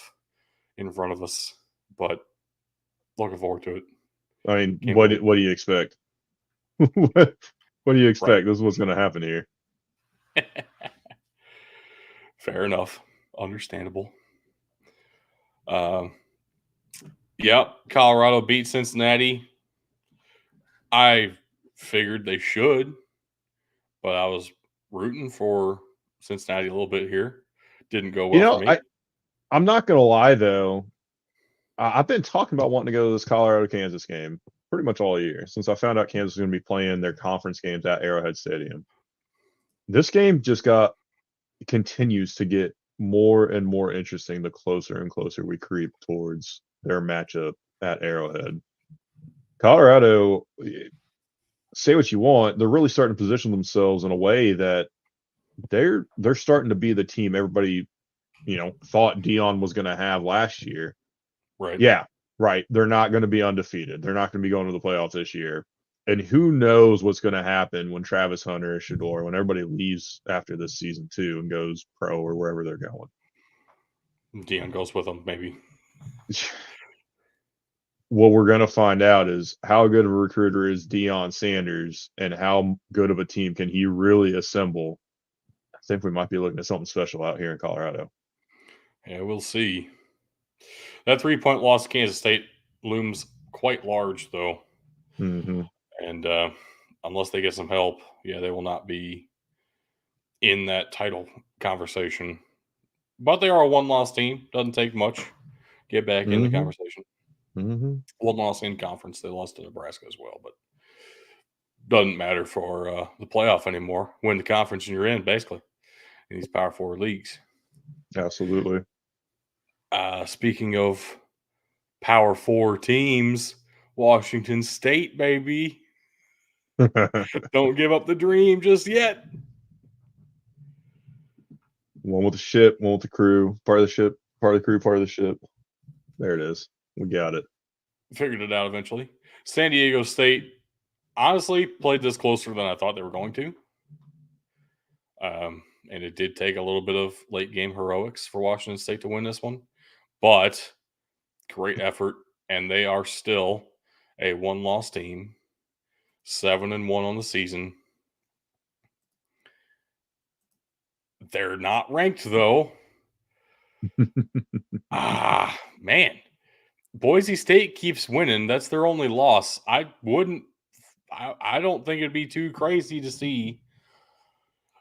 A: in front of us, but looking forward to it.
B: I mean, what do you expect? What do you expect? Right. This is what's going to happen here.
A: Fair enough. Understandable. Yep. Colorado beat Cincinnati. I figured they should, but I was rooting for Cincinnati a little bit here. Didn't go well for me.
B: I'm not going to lie, though. I've been talking about wanting to go to this Colorado-Kansas game pretty much all year since I found out Kansas was going to be playing their conference games at Arrowhead Stadium. This game just continues to get more and more interesting the closer and closer we creep towards their matchup at Arrowhead. Colorado, say what you want, they're really starting to position themselves in a way that they're starting to be the team everybody, thought Dion was going to have last year.
A: Right.
B: Yeah, right. They're not going to be undefeated. They're not going to be going to the playoffs this year. And who knows what's going to happen when Travis Hunter, Shedeur, when everybody leaves after this season too and goes pro or wherever they're going.
A: Dion goes with them, maybe.
B: What we're going to find out is how good of a recruiter is Deion Sanders and how good of a team can he really assemble. I think we might be looking at something special out here in Colorado.
A: Yeah, we'll see. That 3-point loss to Kansas State looms quite large, though.
B: Mm-hmm.
A: And unless they get some help, they will not be in that title conversation. But they are a one-loss team. Doesn't take much. Get back in the conversation.
B: Mm-hmm.
A: One loss in conference. They lost to Nebraska as well, but doesn't matter for the playoff anymore. Win the conference and you're in, basically, in these Power 4 leagues.
B: Absolutely.
A: Speaking of Power 4 teams, Washington State, baby. Don't give up the dream just yet.
B: One with the ship, one with the crew. Part of the ship, part of the crew, part of the ship. There it is. We got it.
A: Figured it out eventually. San Diego State honestly played this closer than I thought they were going to. And it did take a little bit of late game heroics for Washington State to win this one. But great effort. And they are still a one-loss team. 7-1 on the season. They're not ranked, though. Man. Boise State keeps winning. That's their only loss. I don't think it'd be too crazy to see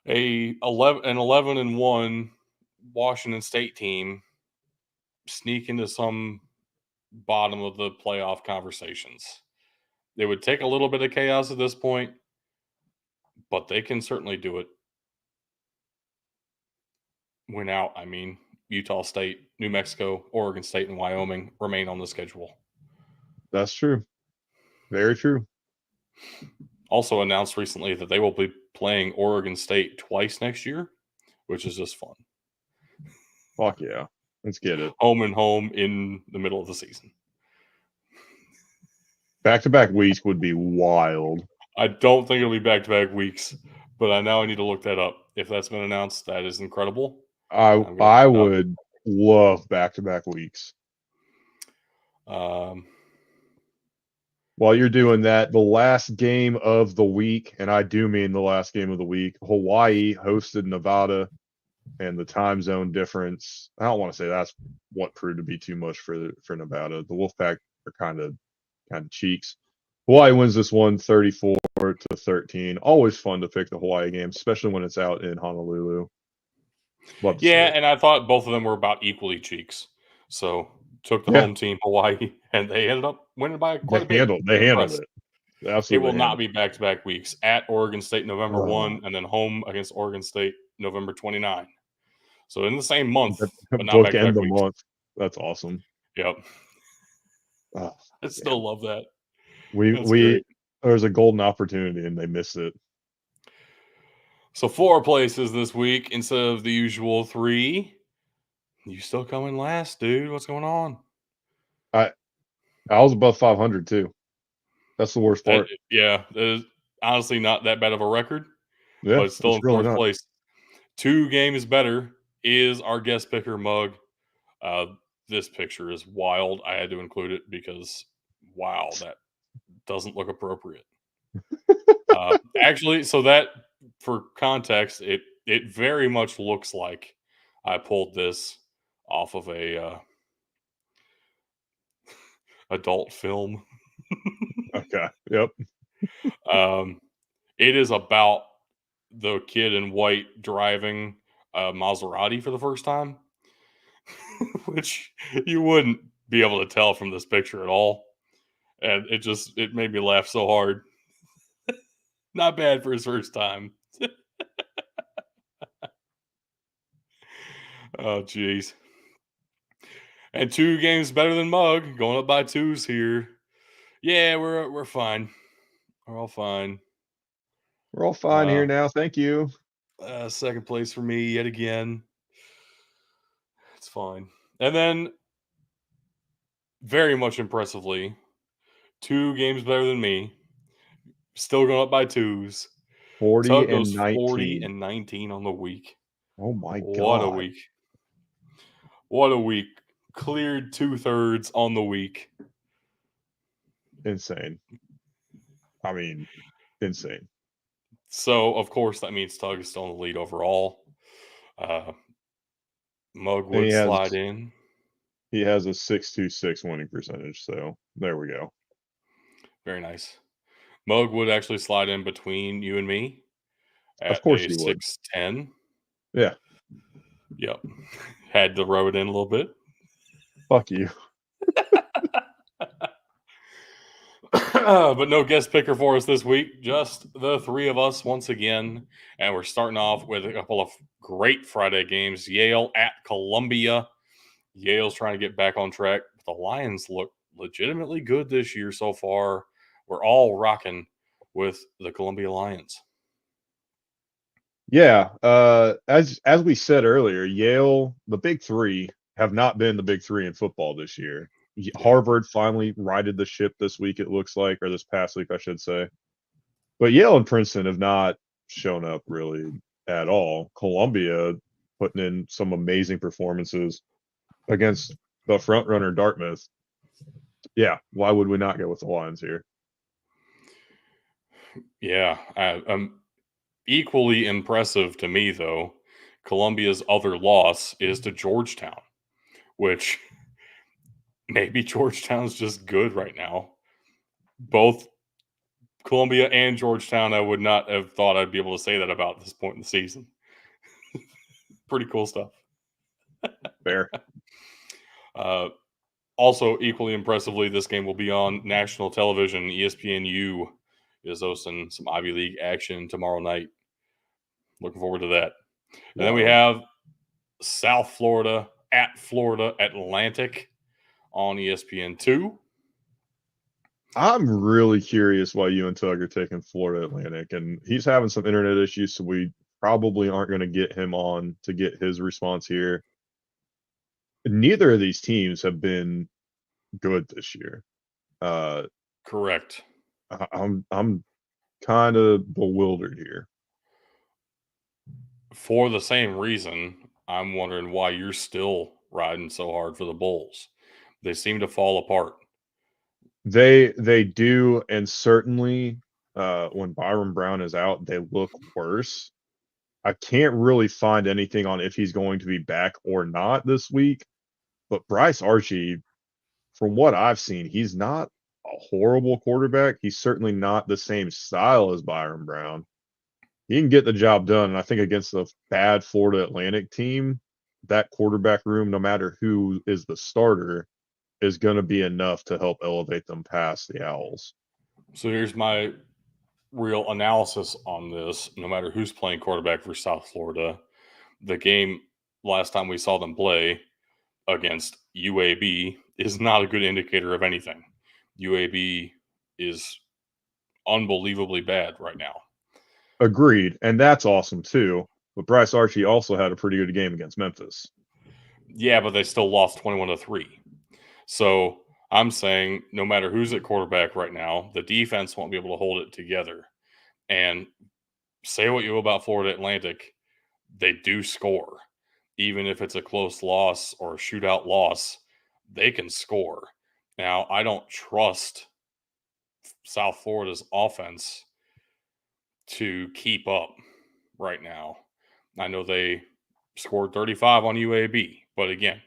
A: an 11-1 Washington State team sneak into some bottom of the playoff conversations. It would take a little bit of chaos at this point, but they can certainly do it. Win out, I mean, Utah State, New Mexico, Oregon State, and Wyoming remain on the schedule.
B: That's true. Very true.
A: Also announced recently that they will be playing Oregon State twice next year, which is just fun.
B: Fuck yeah. Let's get it.
A: Home and home in the middle of the season.
B: Back-to-back weeks would be wild.
A: I don't think it'll be back-to-back weeks, but I need to look that up. If that's been announced, that is incredible.
B: I would love back-to-back weeks.
A: While
B: you're doing that, the last game of the week, and I do mean the last game of the week, Hawaii hosted Nevada, and the time zone difference, I don't want to say that's what proved to be too much for Nevada. The Wolfpack are kind of cheeks. Hawaii wins this one 34-13. Always fun to pick the Hawaii game, especially when it's out in Honolulu.
A: And I thought both of them were about equally cheeks. So took the home team, Hawaii, and they ended up winning by quite a bit.
B: They handled
A: Impressed.
B: it.
A: It
B: Absolutely.
A: will not be back-to-back weeks. At Oregon State, November 1,
B: Oh.
A: and then home against Oregon State, November 29. So in the same month, but not
B: Bookend
A: back-to-back
B: the
A: weeks.
B: month. That's awesome.
A: Yep.
B: Oh,
A: I still love that. That's
B: we
A: great.
B: there's a golden opportunity and they missed it.
A: So 4 places this week instead of the usual 3. You still coming last, dude. What's going on?
B: I was above 500 too. That's the worst part.
A: Yeah, that is honestly not that bad of a record,
B: Yeah,
A: but it's still in
B: really
A: 4th
B: not.
A: place. 2 games better is our guest picker mug. This picture is wild. I had to include it because, wow, that doesn't look appropriate. Actually, so that, for context, it very much looks like I pulled this off of a adult film.
B: Okay. Yep.
A: It is about the kid in white driving a Maserati for the first time, which you wouldn't be able to tell from this picture at all. And it made me laugh so hard. Not bad for his first time. Oh, jeez. And 2 games better than Mug, going up by 2s here. Yeah, we're fine. We're all fine.
B: We're all fine here now. Thank you.
A: 2nd place for me yet again. It's fine. And then, very much impressively, 2 games better than me. Still going up by 2s.
B: 40
A: Tug
B: and
A: goes
B: 19.
A: 40 and 19 on the week.
B: Oh my
A: What a
B: god.
A: week. What a week. Cleared 2/3 on the week.
B: Insane. I mean, insane.
A: So, of course, that means Tug is still in the lead overall. Mug would slide in.
B: He has a 626 winning percentage, so there we go.
A: Very nice. Mug would actually slide in between you and me at
B: Of course
A: a
B: he would.
A: 610.
B: Yeah.
A: Yep. Had to row it in a little bit.
B: Fuck you.
A: But no guest picker for us this week. Just the 3 of us once again. And we're starting off with a couple of great Friday games. Yale at Columbia. Yale's trying to get back on track. But the Lions look legitimately good this year so far. We're all rocking with the Columbia Lions.
B: Yeah. As we said earlier, Yale, the big 3, have not been the big 3 in football this year. Harvard finally righted the ship this week, it looks like, or this past week, I should say. But Yale and Princeton have not shown up really at all. Columbia putting in some amazing performances against the front runner Dartmouth. Yeah, why would we not go with the Lions here?
A: Yeah, equally impressive to me, though, Columbia's other loss is to Georgetown, which maybe Georgetown's just good right now. Both Columbia and Georgetown, I would not have thought I'd be able to say that about this point in the season. Pretty cool stuff.
B: Fair.
A: Also, equally impressively, this game will be on national television. ESPNU is hosting some Ivy League action tomorrow night. Looking forward to that. And then we have South Florida at Florida Atlantic on ESPN2.
B: I'm really curious why you and Tug are taking Florida Atlantic, and he's having some internet issues, so we probably aren't going to get him on to get his response here. Neither of these teams have been good this year.
A: Correct.
B: I'm kind of bewildered here.
A: For the same reason, I'm wondering why you're still riding so hard for the Bulls. They seem to fall apart.
B: They do, and certainly when Byron Brown is out, they look worse. I can't really find anything on if he's going to be back or not this week, but Bryce Archie, from what I've seen, he's not a horrible quarterback. He's certainly not the same style as Byron Brown. He can get the job done, and I think against the bad Florida Atlantic team, that quarterback room, no matter who is the starter, is going to be enough to help elevate them past the Owls.
A: So here's my real analysis on this. No matter who's playing quarterback for South Florida, the game last time we saw them play against UAB is not a good indicator of anything. UAB is unbelievably bad right now.
B: Agreed. And that's awesome too. But Bryce Archie also had a pretty good game against Memphis.
A: Yeah, but they still lost 21-3. So I'm saying no matter who's at quarterback right now, the defense won't be able to hold it together. And say what you will about Florida Atlantic, they do score. Even if it's a close loss or a shootout loss, they can score. Now, I don't trust South Florida's offense to keep up right now. I know they scored 35 on UAB, but again,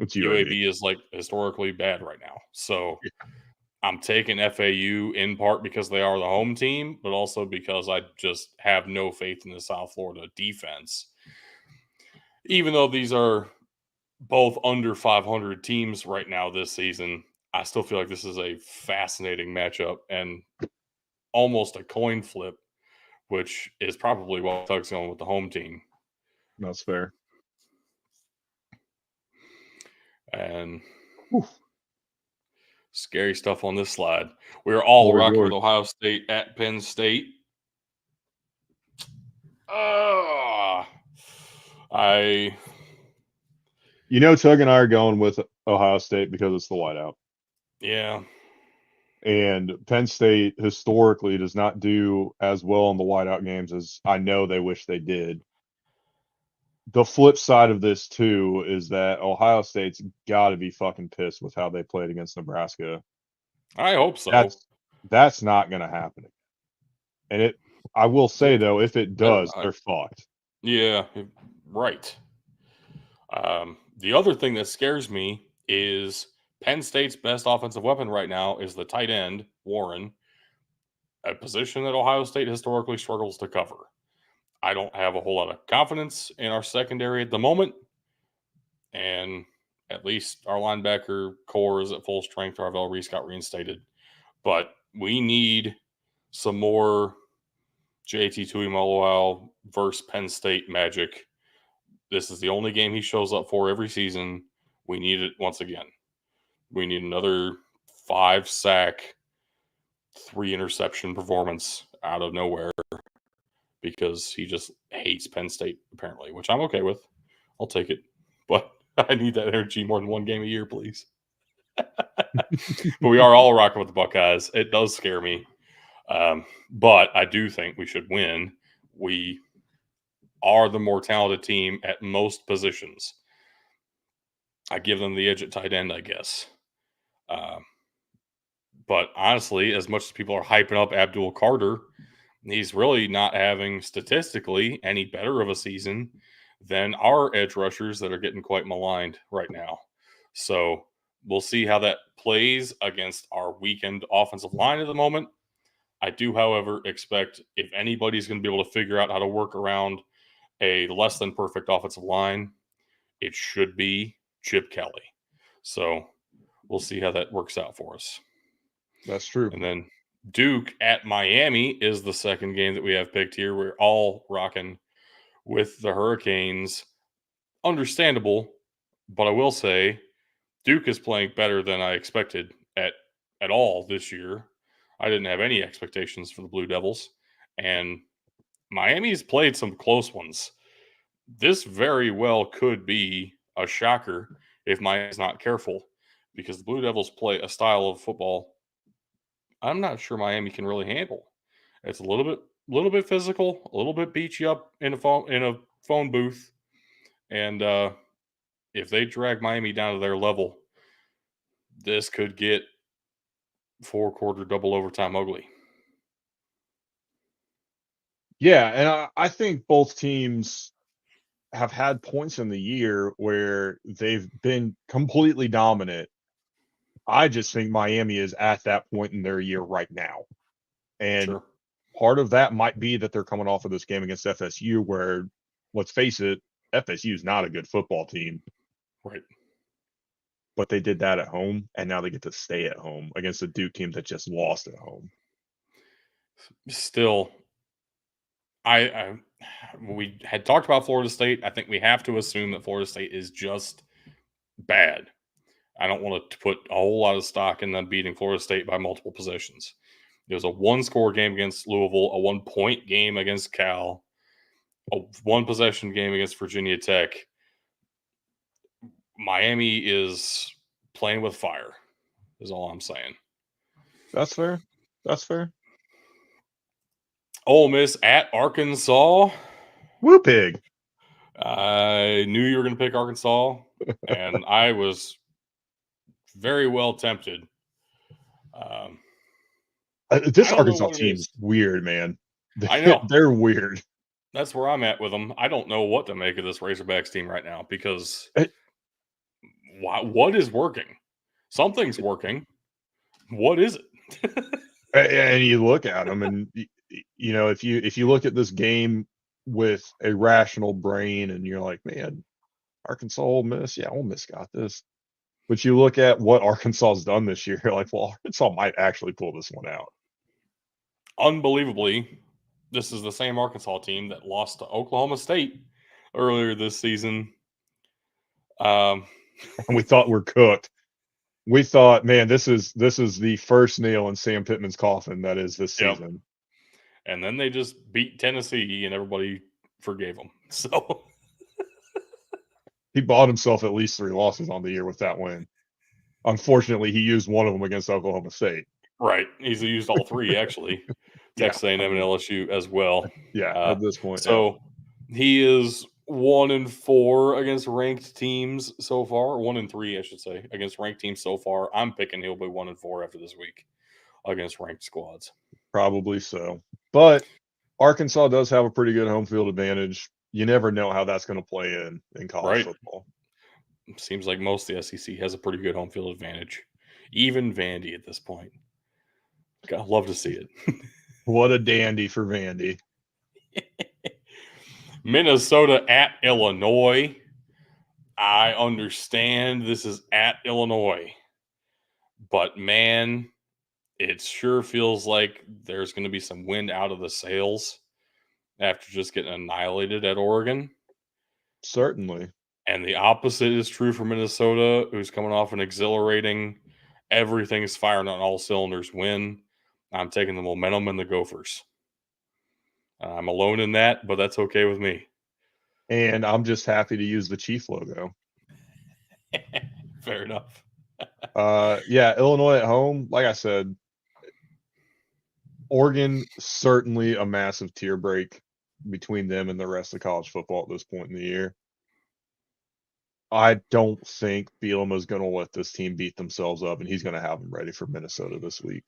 B: It's
A: UAB is like historically bad right now. So I'm taking FAU in part because they are the home team, but also because I just have no faith in the South Florida defense. Even though these are both under 500 teams right now this season, I still feel like this is a fascinating matchup and almost a coin flip, which is probably what Tug's going with the home team.
B: That's fair.
A: And scary stuff on this slide. We're all rocking with Ohio State at Penn State.
B: Tug and I are going with Ohio State because it's the whiteout.
A: Yeah.
B: And Penn State historically does not do as well in the whiteout games as I know they wish they did. The flip side of this, too, is that Ohio State's got to be fucking pissed with how they played against Nebraska.
A: I hope so.
B: That's not going to happen. And I will say, though, if it does, they're fucked.
A: Yeah, right. The other thing that scares me is Penn State's best offensive weapon right now is the tight end, Warren, a position that Ohio State historically struggles to cover. I don't have a whole lot of confidence in our secondary at the moment. And at least our linebacker core is at full strength. Arvell Reese got reinstated. But we need some more JT Tuimoloau versus Penn State magic. This is the only game he shows up for every season. We need it once again. We need another 5-sack, 3-interception performance out of nowhere because he just hates Penn State, apparently, which I'm okay with. I'll take it. But I need that energy more than one game a year, please. But we are all rocking with the Buckeyes. It does scare me. But I do think we should win. We are the more talented team at most positions. I give them the edge at tight end, I guess. But honestly, as much as people are hyping up Abdul Carter, he's really not having statistically any better of a season than our edge rushers that are getting quite maligned right now. So we'll see how that plays against our weakened offensive line at the moment. I do, however, expect if anybody's going to be able to figure out how to work around a less than perfect offensive line, it should be Chip Kelly. So we'll see how that works out for us.
B: That's true.
A: And then Duke at Miami is the second game that we have picked here. We're all rocking with the Hurricanes. Understandable, but I will say Duke is playing better than I expected at all this year. I didn't have any expectations for the Blue Devils. And Miami's played some close ones. This very well could be a shocker if Miami's not careful because the Blue Devils play a style of football I'm not sure Miami can really handle. It's a little bit physical, a little bit beat you up in a phone booth, and if they drag Miami down to their level, this could get 4-quarter double overtime ugly.
B: Yeah, and I think both teams have had points in the year where they've been completely dominant. I just think Miami is at that point in their year right now. And part of that might be that they're coming off of this game against FSU where, let's face it, FSU is not a good football team.
A: Right.
B: but they did that at home, and now they get to stay at home against a Duke team that just lost at home.
A: Still, I we had talked about Florida State. I think we have to assume that Florida State is just bad. I don't want to put a whole lot of stock in them beating Florida State by multiple possessions. It was a one-score game against Louisville, a one-point game against Cal, a one-possession game against Virginia Tech. Miami is playing with fire, is all I'm saying.
B: That's fair. That's fair.
A: Ole Miss at Arkansas.
B: Woo pig.
A: I knew you were going to pick Arkansas, and I was very well tempted.
B: This
A: I don't know
B: Arkansas
A: what it
B: team's
A: is.
B: weird, man.
A: I know.
B: They're weird.
A: That's where I'm at with them. I don't know what to make of this Razorbacks team right now because what is working? Something's working. What is it?
B: And you look at them, and you know, if you look at this game with a rational brain, and you're like, man, Arkansas, Ole Miss, yeah, Ole Miss got this. But you look at what Arkansas has done this year, you're like, well, Arkansas might actually pull this one out.
A: Unbelievably, this is the same Arkansas team that lost to Oklahoma State earlier this season.
B: And we thought we're cooked. We thought, man, this is the first nail in Sam Pittman's coffin that is this season.
A: And then they just beat Tennessee, and everybody forgave them. So
B: he bought himself at least 3 losses on the year with that win. Unfortunately, he used one of them against Oklahoma State.
A: Right, he's used all 3 actually. Texas A&M and LSU as well.
B: Yeah, at this point.
A: So he is 1-4 against ranked teams so far. 1-3, I should say, against ranked teams so far. I'm picking he'll be 1-4 after this week against ranked squads.
B: Probably so. But Arkansas does have a pretty good home field advantage. You never know how that's going to play in college football.
A: Seems like most of the SEC has a pretty good home field advantage. Even Vandy at this point. God, love to see it.
B: What a dandy for Vandy.
A: Minnesota at Illinois. I understand this is at Illinois. But, man, it sure feels like there's going to be some wind out of the sails after just getting annihilated at Oregon.
B: Certainly.
A: And the opposite is true for Minnesota, who's coming off an exhilarating, everything's firing on all cylinders win. I'm taking the momentum and the Gophers. I'm alone in that, but that's okay with me.
B: And I'm just happy to use the Chief logo.
A: Fair enough.
B: Yeah, Illinois at home, like I said, Oregon, certainly a massive tier break between them and the rest of college football at this point in the year. I don't think Bielema's going to let this team beat themselves up, and he's going to have them ready for Minnesota this week.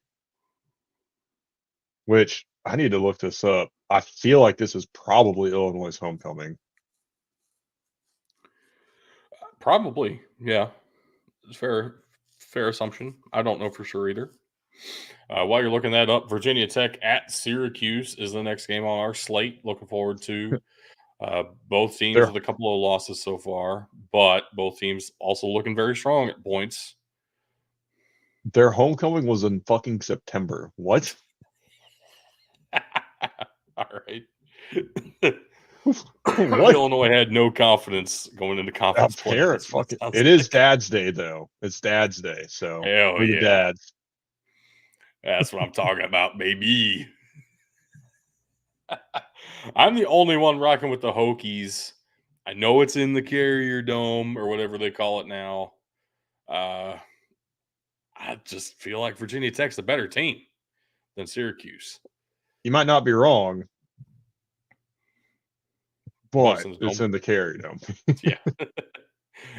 B: Which, I need to look this up. I feel like this is probably Illinois' homecoming.
A: Probably, yeah. Fair assumption. I don't know for sure either. While you're looking that up, Virginia Tech at Syracuse is the next game on our slate. Looking forward to both teams with a couple of losses so far, but both teams also looking very strong at points.
B: Their homecoming was in fucking September. What?
A: All right. Illinois had no confidence going into conference play.
B: It is Dad's Day, though. It's Dad's Day, so
A: hell yeah.
B: Dads.
A: That's what I'm talking about, baby. I'm the only one rocking with the Hokies. I know it's in the Carrier Dome or whatever they call it now. I just feel like Virginia Tech's a better team than Syracuse.
B: You might not be wrong, but it's in the Carrier Dome.
A: Yeah.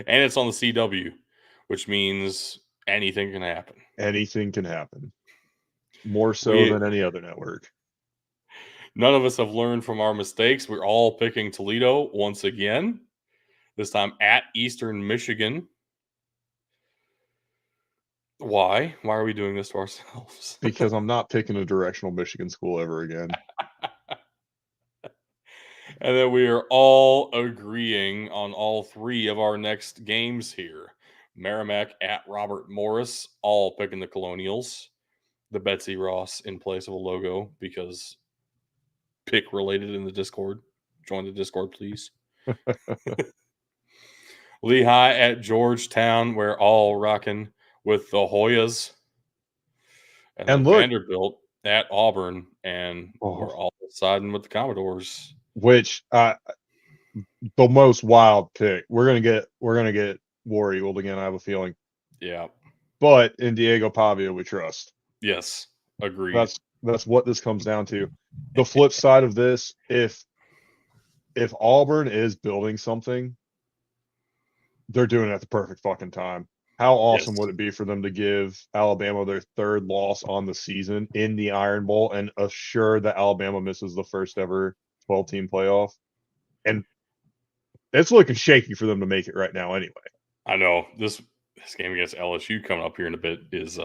A: And it's on the CW, which means anything can happen.
B: Anything can happen. More so than any other network.
A: None of us have learned from our mistakes. We're all picking Toledo once again, this time at Eastern Michigan. Why? Why are we doing this to ourselves?
B: Because I'm not picking a directional Michigan school ever again.
A: And then we are all agreeing on all 3 of our next games here. Merrimack at Robert Morris, all picking the Colonials. The Betsy Ross in place of a logo because pick related in the Discord. Join the Discord, please. Lehigh at Georgetown, we're all rocking with the Hoyas. And then
B: look,
A: Vanderbilt at Auburn, and we're all siding with the Commodores.
B: Which the most wild pick. We're gonna get War Eagle again, I have a feeling.
A: Yeah.
B: But in Diego Pavia we trust.
A: Yes. Agreed.
B: That's what this comes down to. The flip side of this, if Auburn is building something, they're doing it at the perfect fucking time. How awesome would it be for them to give Alabama their third loss on the season in the Iron Bowl and assure that Alabama misses the first ever 12-team playoff? And it's looking shaky for them to make it right now anyway.
A: I know. This game against LSU coming up here in a bit is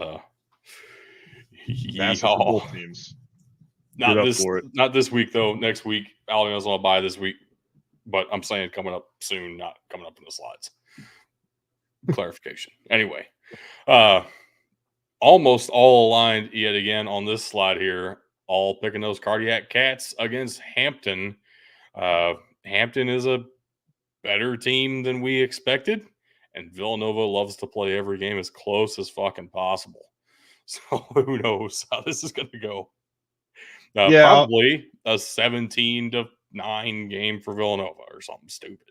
B: massive for both teams.
A: Not this week though. Next week, Alabama's on a bye this week. But I'm saying coming up soon, not coming up in the slides. Clarification. Anyway, almost all aligned yet again on this slide here. All picking those Cardiac Cats against Hampton. Hampton is a better team than we expected, and Villanova loves to play every game as close as fucking possible. So who knows how this is going to go? Probably a 17-9 game for Villanova or something stupid.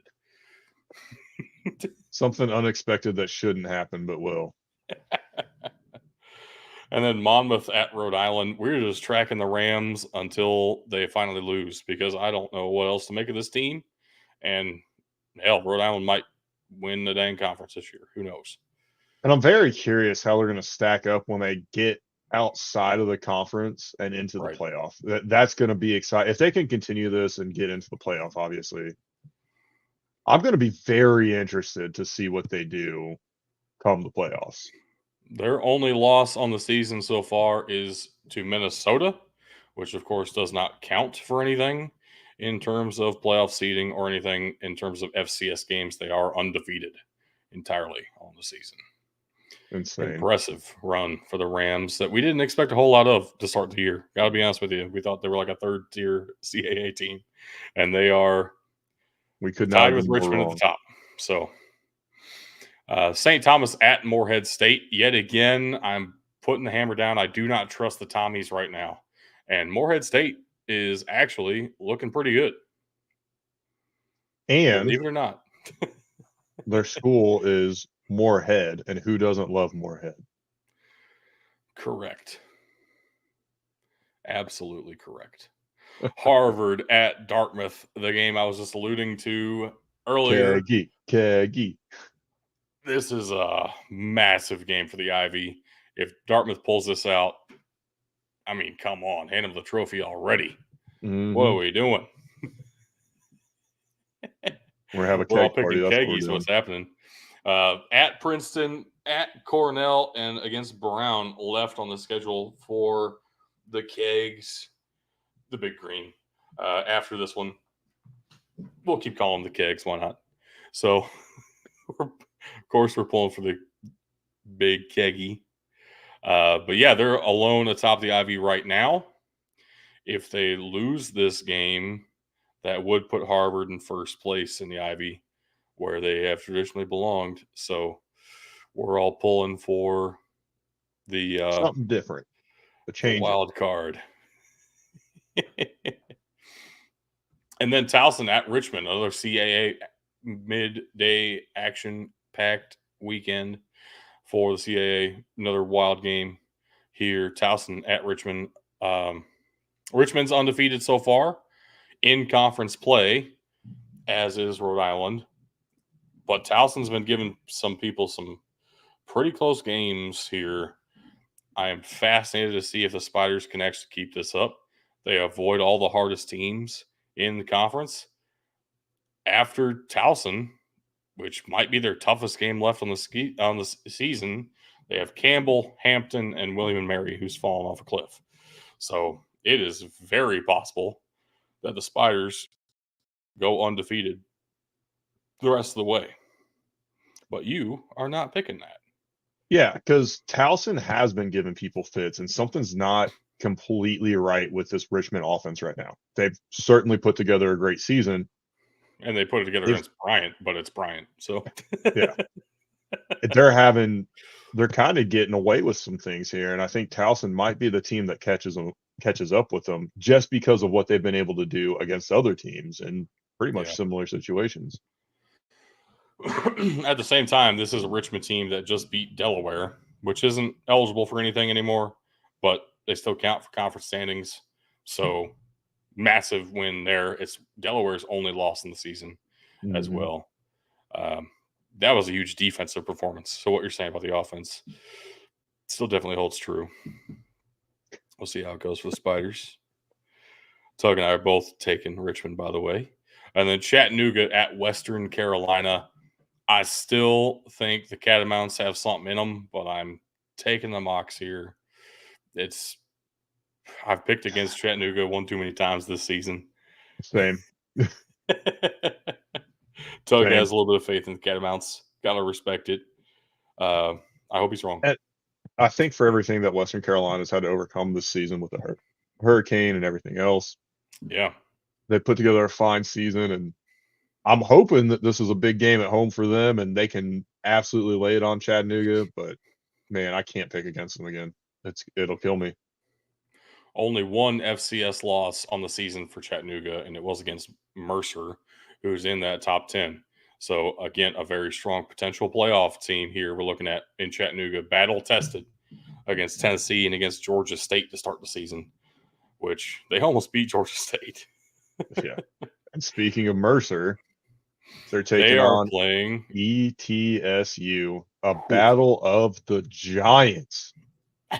B: Something unexpected that shouldn't happen but will.
A: And then Monmouth at Rhode Island. We're just tracking the Rams until they finally lose because I don't know what else to make of this team. And hell, Rhode Island might win the dang conference this year. Who knows?
B: And I'm very curious how they're going to stack up when they get outside of the conference and into the playoff. That's going to be exciting. If they can continue this and get into the playoff, obviously, I'm going to be very interested to see what they do come the playoffs.
A: Their only loss on the season so far is to Minnesota, which of course does not count for anything in terms of playoff seeding or anything in terms of FCS games. They are undefeated entirely on the season.
B: Insane.
A: Impressive run for the Rams that we didn't expect a whole lot of to start the year. Gotta be honest with you. We thought they were like a third-tier CAA team, and they are tied with Richmond at the top. So St. Thomas at Morehead State. Yet again, I'm putting the hammer down. I do not trust the Tommies right now. And Morehead State is actually looking pretty good.
B: And
A: believe it or not,
B: their school is Morehead, and who doesn't love Morehead?
A: Correct. Absolutely correct. Harvard at Dartmouth, the game I was just alluding to earlier.
B: Keggy.
A: This is a massive game for the Ivy. If Dartmouth pulls this out, I mean, come on, hand them the trophy already.
B: Mm-hmm.
A: What are we doing?
B: We're having a
A: we're all
B: keg
A: picking
B: party.
A: keggies. What's happening? At Princeton, at Cornell, and against Brown left on the schedule for the kegs, the Big Green. After this one, we'll keep calling them the kegs. Why not? So, of course, we're pulling for the Big Keggy. But yeah, they're alone atop the Ivy right now. If they lose this game, that would put Harvard in first place in the Ivy, where they have traditionally belonged. So we're all pulling for the
B: something different, a change,
A: wild card. And then Towson at Richmond, another CAA midday action-packed weekend for the CAA. Another wild game here. Towson at Richmond. Richmond's undefeated so far in conference play, as is Rhode Island. But Towson's been giving some people some pretty close games here. I am fascinated to see if the Spiders can actually keep this up. They avoid all the hardest teams in the conference. After Towson, which might be their toughest game left on the season, they have Campbell, Hampton, and William and Mary, who's fallen off a cliff. So it is very possible that the Spiders go undefeated the rest of the way. but you are not picking that.
B: Yeah, because Towson has been giving people fits, and something's not completely right with this Richmond offense right now. They've certainly put together a great season.
A: And they put it together
B: They've,
A: against Bryant, but it's Bryant. So
B: yeah, they're kind of getting away with some things here, and I think Towson might be the team that catches up with them just because of what they've been able to do against other teams in pretty much
A: yeah.
B: similar situations.
A: At the same time, this is a Richmond team that just beat Delaware, which isn't eligible for anything anymore, but they still count for conference standings. So massive win there. It's Delaware's only loss in the season as
B: Mm-hmm.
A: well. That was a huge defensive performance. So what you're saying about the offense still definitely holds true. We'll see how it goes for the Spiders. Tug and I are both taking Richmond, by the way. And then Chattanooga at Western Carolina. I still think the Catamounts have something in them, but I'm taking the Mocs here. I've picked against Chattanooga one too many times this season.
B: Same.
A: Tug has a little bit of faith in the Catamounts. Gotta respect it. I hope he's wrong.
B: I think for everything that Western Carolina's had to overcome this season with the hurricane and everything else,
A: Yeah,
B: they put together a fine season, and I'm hoping that this is a big game at home for them and they can absolutely lay it on Chattanooga. But man, I can't pick against them again. It'll kill me.
A: only one FCS loss on the season for Chattanooga, and it was against Mercer, who's in that top 10. So, again, a very strong potential playoff team here we're looking at in Chattanooga, battle tested against Tennessee and against Georgia State to start the season, which they almost beat Georgia State.
B: Yeah. And speaking of Mercer, they're
A: They
B: taking
A: are
B: on
A: playing
B: ETSU, a battle of the giants.
A: I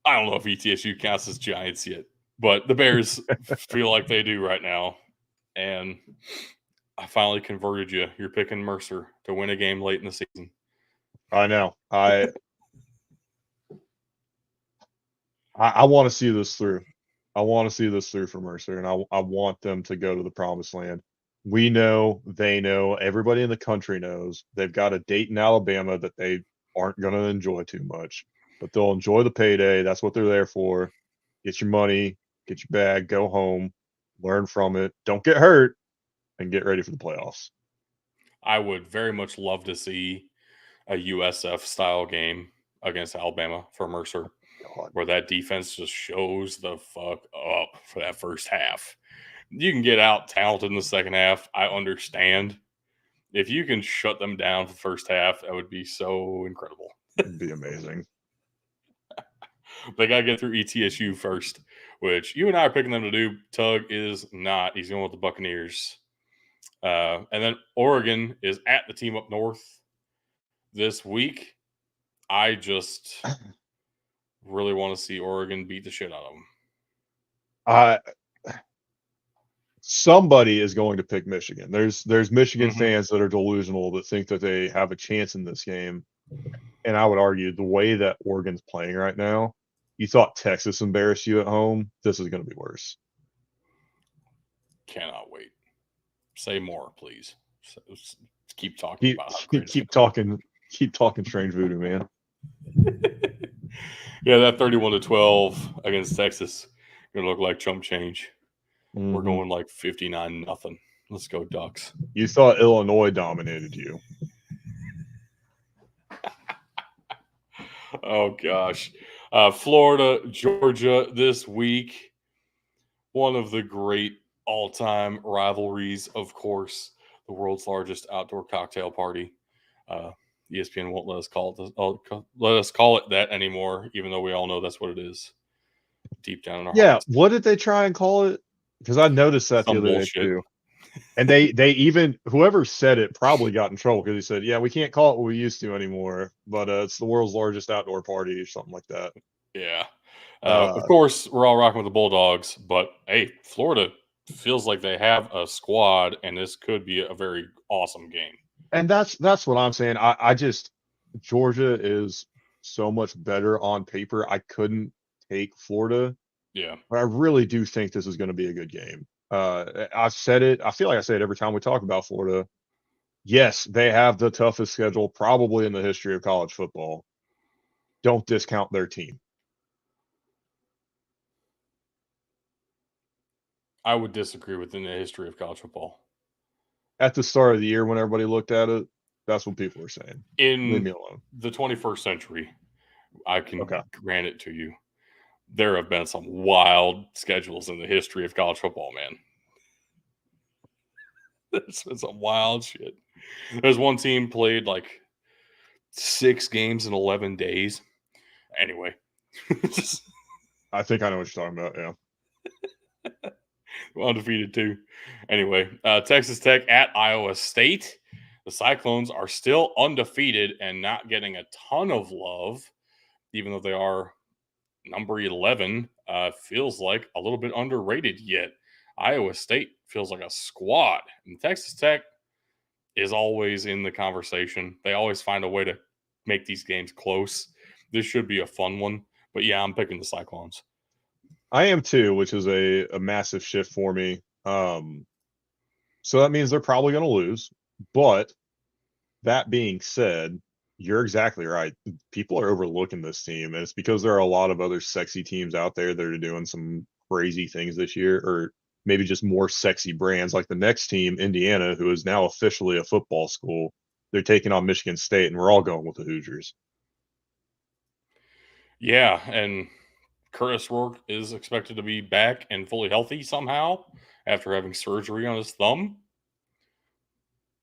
A: don't know if ETSU counts as giants yet, but the Bears feel like they do right now. And I finally converted you. You're picking Mercer to win a game late in the season.
B: I know. I want to see this through. I want to see this through for Mercer, and I want them to go to the promised land. We know, they know, everybody in the country knows they've got a date in Alabama that they aren't going to enjoy too much, but they'll enjoy the payday. That's what they're there for. Get your money, get your bag, go home, learn from it, don't get hurt, and get ready for the playoffs.
A: I would very much love to see a USF style game against Alabama for Mercer,
B: God.
A: where that defense just shows the fuck up for that first half. You can get out talented in the second half. I understand. If you can shut them down for the first half, that would be so incredible.
B: It'd be amazing.
A: They got to get through ETSU first, which you and I are picking them to do. Tug is not. He's going with the Buccaneers. And then Oregon is at the team up north this week. I just really want to see Oregon beat the shit out of them.
B: Somebody is going to pick Michigan. There's Michigan
A: Mhm.
B: fans that are delusional that think that they have a chance in this game. And I would argue the way that Oregon's playing right now, you thought Texas embarrassed you at home. This is going to be worse.
A: Cannot wait. Say more, please. Keep talking about how great
B: Keep talking strange voodoo, man.
A: Yeah, that 31-12 against Texas gonna look like chump change.
B: Mm-hmm.
A: We're going like 59-0. Let's go Ducks.
B: You thought Illinois dominated you.
A: Oh gosh. Florida, Georgia this week. One of the great all-time rivalries, of course, the world's largest outdoor cocktail party. ESPN won't let us call it that anymore, even though we all know that's what it is. Deep down in our hearts.
B: What did they try and call it? Because I noticed that
A: Some
B: the other
A: bullshit.
B: day too. And they even, whoever said it probably got in trouble because he said, yeah, we can't call it what we used to anymore, but it's the world's largest outdoor party or something like that.
A: Yeah. Of course, we're all rocking with the Bulldogs, but hey, Florida feels like they have a squad, and this could be a very awesome game.
B: And that's what I'm saying. I just, Georgia is so much better on paper. I couldn't take Florida.
A: Yeah.
B: But I really do think this is going to be a good game. I've said it. I feel like I say it every time we talk about Florida. Yes, they have the toughest schedule probably in the history of college football. Don't discount their team.
A: I would disagree within the history of college football.
B: At the start of the year, when everybody looked at it, that's what people were saying. Leave me
A: In
B: alone.
A: the 21st century, I can
B: Okay.
A: grant it to you. There have been some wild schedules in the history of college football, man. There's been some wild shit. There's one team played like 6 games in 11 days. Anyway.
B: I think I know what you're talking about. Yeah.
A: Undefeated too. Anyway, Texas Tech at Iowa State. The Cyclones are still undefeated and not getting a ton of love, even though they are number 11. Feels like a little bit underrated yet. Iowa State feels like a squad. And Texas Tech is always in the conversation. They always find a way to make these games close. This should be a fun one. But yeah, I'm picking the Cyclones.
B: I am too, which is a massive shift for me. So that means they're probably going to lose. But that being said, you're exactly right. People are overlooking this team, and it's because there are a lot of other sexy teams out there that are doing some crazy things this year, or maybe just more sexy brands. Like the next team, Indiana, who is now officially a football school, they're taking on Michigan State, and we're all going with the Hoosiers.
A: Yeah, and Curtis Rourke is expected to be back and fully healthy somehow after having surgery on his thumb.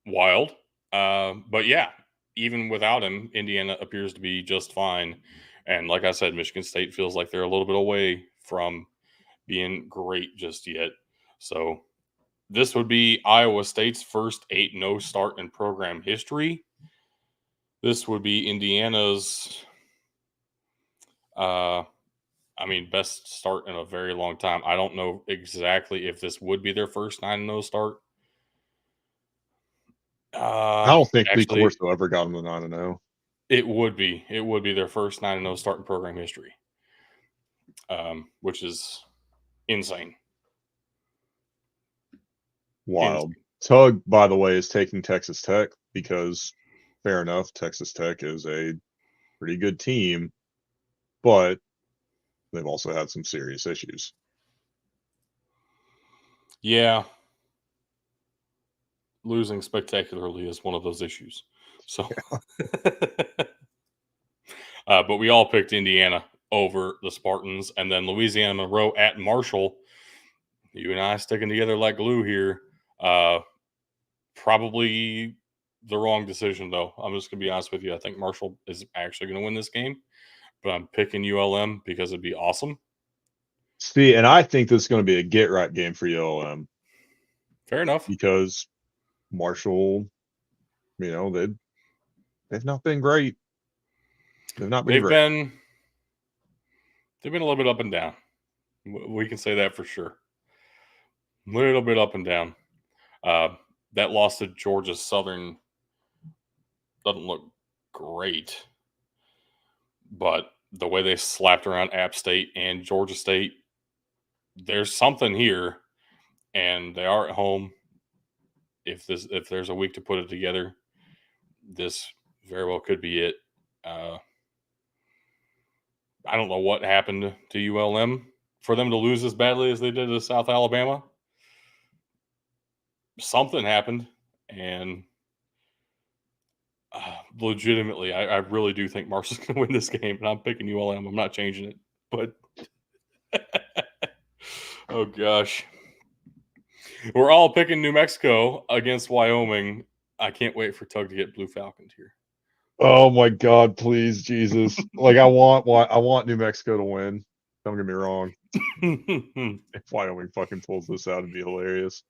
A: Wild. But yeah, even without him, Indiana appears to be just fine. And like I said, Michigan State feels like they're a little bit away from being great just yet. So this would be Iowa State's first 8-0 start in program history. This would be Indiana's best start in a very long time. I don't know exactly if this would be their first 9-0 start.
B: I don't think Lee
A: Actually,
B: Corso ever got them to 9-0.
A: it would be. It would be their first 9-0 start in program history, which is insane.
B: Wild.
A: Insane.
B: Tug, by the way, is taking Texas Tech because, fair enough, Texas Tech is a pretty good team, but they've also had some serious issues.
A: Yeah. Losing spectacularly is one of those issues. So, but we all picked Indiana over the Spartans, and then Louisiana Monroe at Marshall. You and I sticking together like glue here. Probably the wrong decision, though. I'm just going to be honest with you. I think Marshall is actually going to win this game, but I'm picking ULM because it'd be awesome.
B: See, and I think this is going to be a get-right game for ULM.
A: Fair enough.
B: Because Marshall, they've not been great. They've not been great.
A: They've been a little bit up and down. We can say that for sure. A little bit up and down. That loss to Georgia Southern doesn't look great, but the way they slapped around App State and Georgia State, there's something here, and they are at home. If there's a week to put it together, this very well could be it. I don't know what happened to ULM for them to lose as badly as they did to South Alabama. Something happened, and legitimately, I really do think Marshall's going to win this game, and I'm picking ULM. I'm not changing it, but oh gosh, we're all picking New Mexico against Wyoming. I can't wait for Tug to get Blue Falconed here.
B: Oh my God, please, Jesus! Like I want New Mexico to win. Don't get me wrong. If Wyoming fucking pulls this out, it'd be hilarious.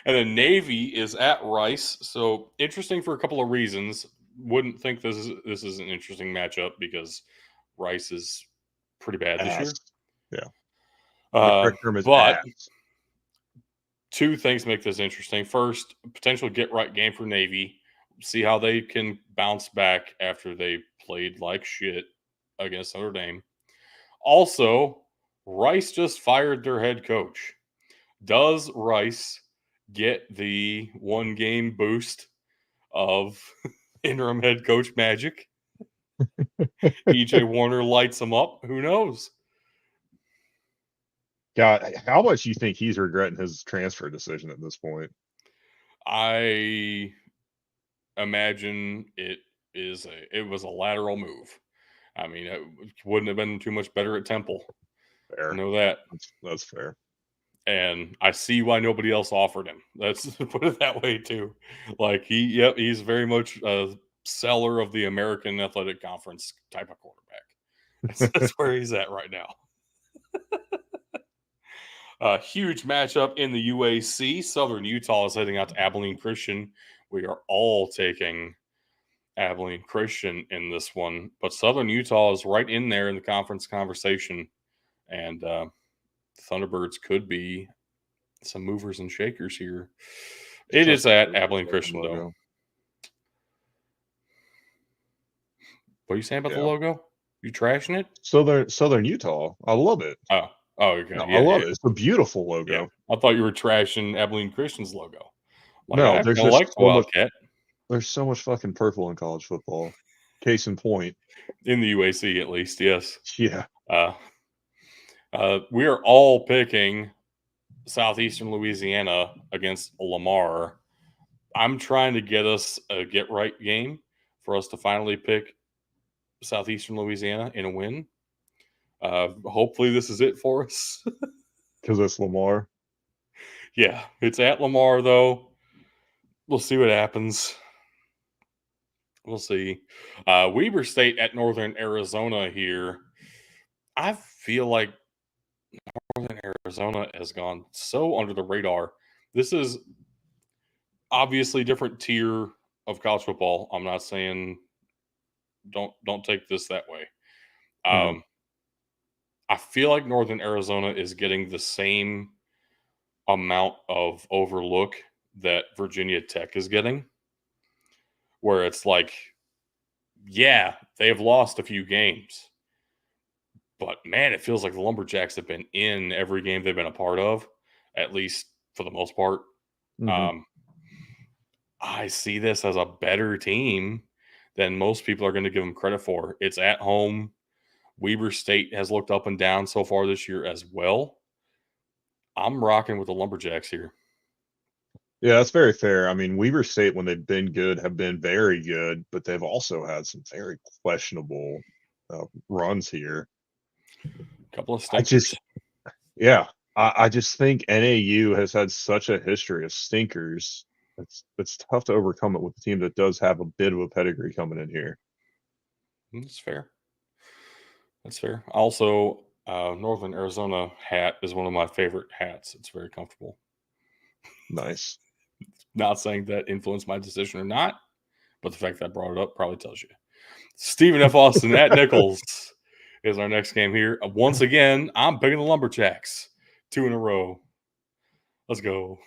A: And then Navy is at Rice, so interesting for a couple of reasons. Wouldn't think this is an interesting matchup because Rice is pretty bad this year.
B: Yeah,
A: the
B: curriculum is
A: but
B: ass.
A: Two things make this interesting. First, potential get right game for Navy. See how they can bounce back after they played like shit against Notre Dame. Also, Rice just fired their head coach. Does Rice get the 1-game boost of interim head coach magic? EJ Warner lights him up. Who knows?
B: God, how much you think he's regretting his transfer decision at this point?
A: I imagine it was a lateral move. I mean, it wouldn't have been too much better at Temple.
B: Fair.
A: I know that.
B: That's fair.
A: And I see why nobody else offered him. Let's put it that way too. Like he's very much a seller of the American Athletic Conference type of quarterback. That's where he's at right now. A huge matchup in the UAC. Southern Utah is heading out to Abilene Christian. We are all taking Abilene Christian in this one, but Southern Utah is right in there in the conference conversation, and Thunderbirds could be some movers and shakers here. It is at Abilene Christian, though. What are you saying about the logo? You trashing it?
B: Southern Utah. I love it.
A: Oh, okay.
B: No,
A: yeah,
B: I love it. It's a beautiful logo.
A: Yeah. I thought you were trashing Abilene Christian's logo. Like,
B: no, there's just
A: like Wildcat.
B: There's so much fucking purple in college football. Case in point.
A: In the UAC, at least, yes.
B: Yeah.
A: We are all picking Southeastern Louisiana against Lamar. I'm trying to get us a get-right game for us to finally pick Southeastern Louisiana in a win. Hopefully this is it for us.
B: Because it's Lamar.
A: Yeah, it's at Lamar, though. We'll see what happens. We'll see. Weber State at Northern Arizona here. I feel like Northern Arizona has gone so under the radar. This is obviously different tier of college football. I'm not saying don't take this that way. I feel like Northern Arizona is getting the same amount of overlook that Virginia Tech is getting, where it's like, yeah, they have lost a few games, but man, it feels like the Lumberjacks have been in every game they've been a part of, at least for the most part. I see this as a better team than most people are going to give them credit for. It's at home. Weber State has looked up and down so far this year as well. I'm rocking with the Lumberjacks here.
B: Yeah, that's very fair. I mean, Weber State, when they've been good, have been very good, but they've also had some very questionable runs here.
A: A couple of stinkers.
B: I just think NAU has had such a history of stinkers. It's tough to overcome it with a team that does have a bit of a pedigree coming in here.
A: That's fair. That's fair. Also, Northern Arizona hat is one of my favorite hats. It's very comfortable.
B: Nice.
A: Not saying that influenced my decision or not, but the fact that I brought it up probably tells you. Stephen F. Austin at Nichols is our next game here. Once again, I'm picking the Lumberjacks. 2 in a row. Let's go.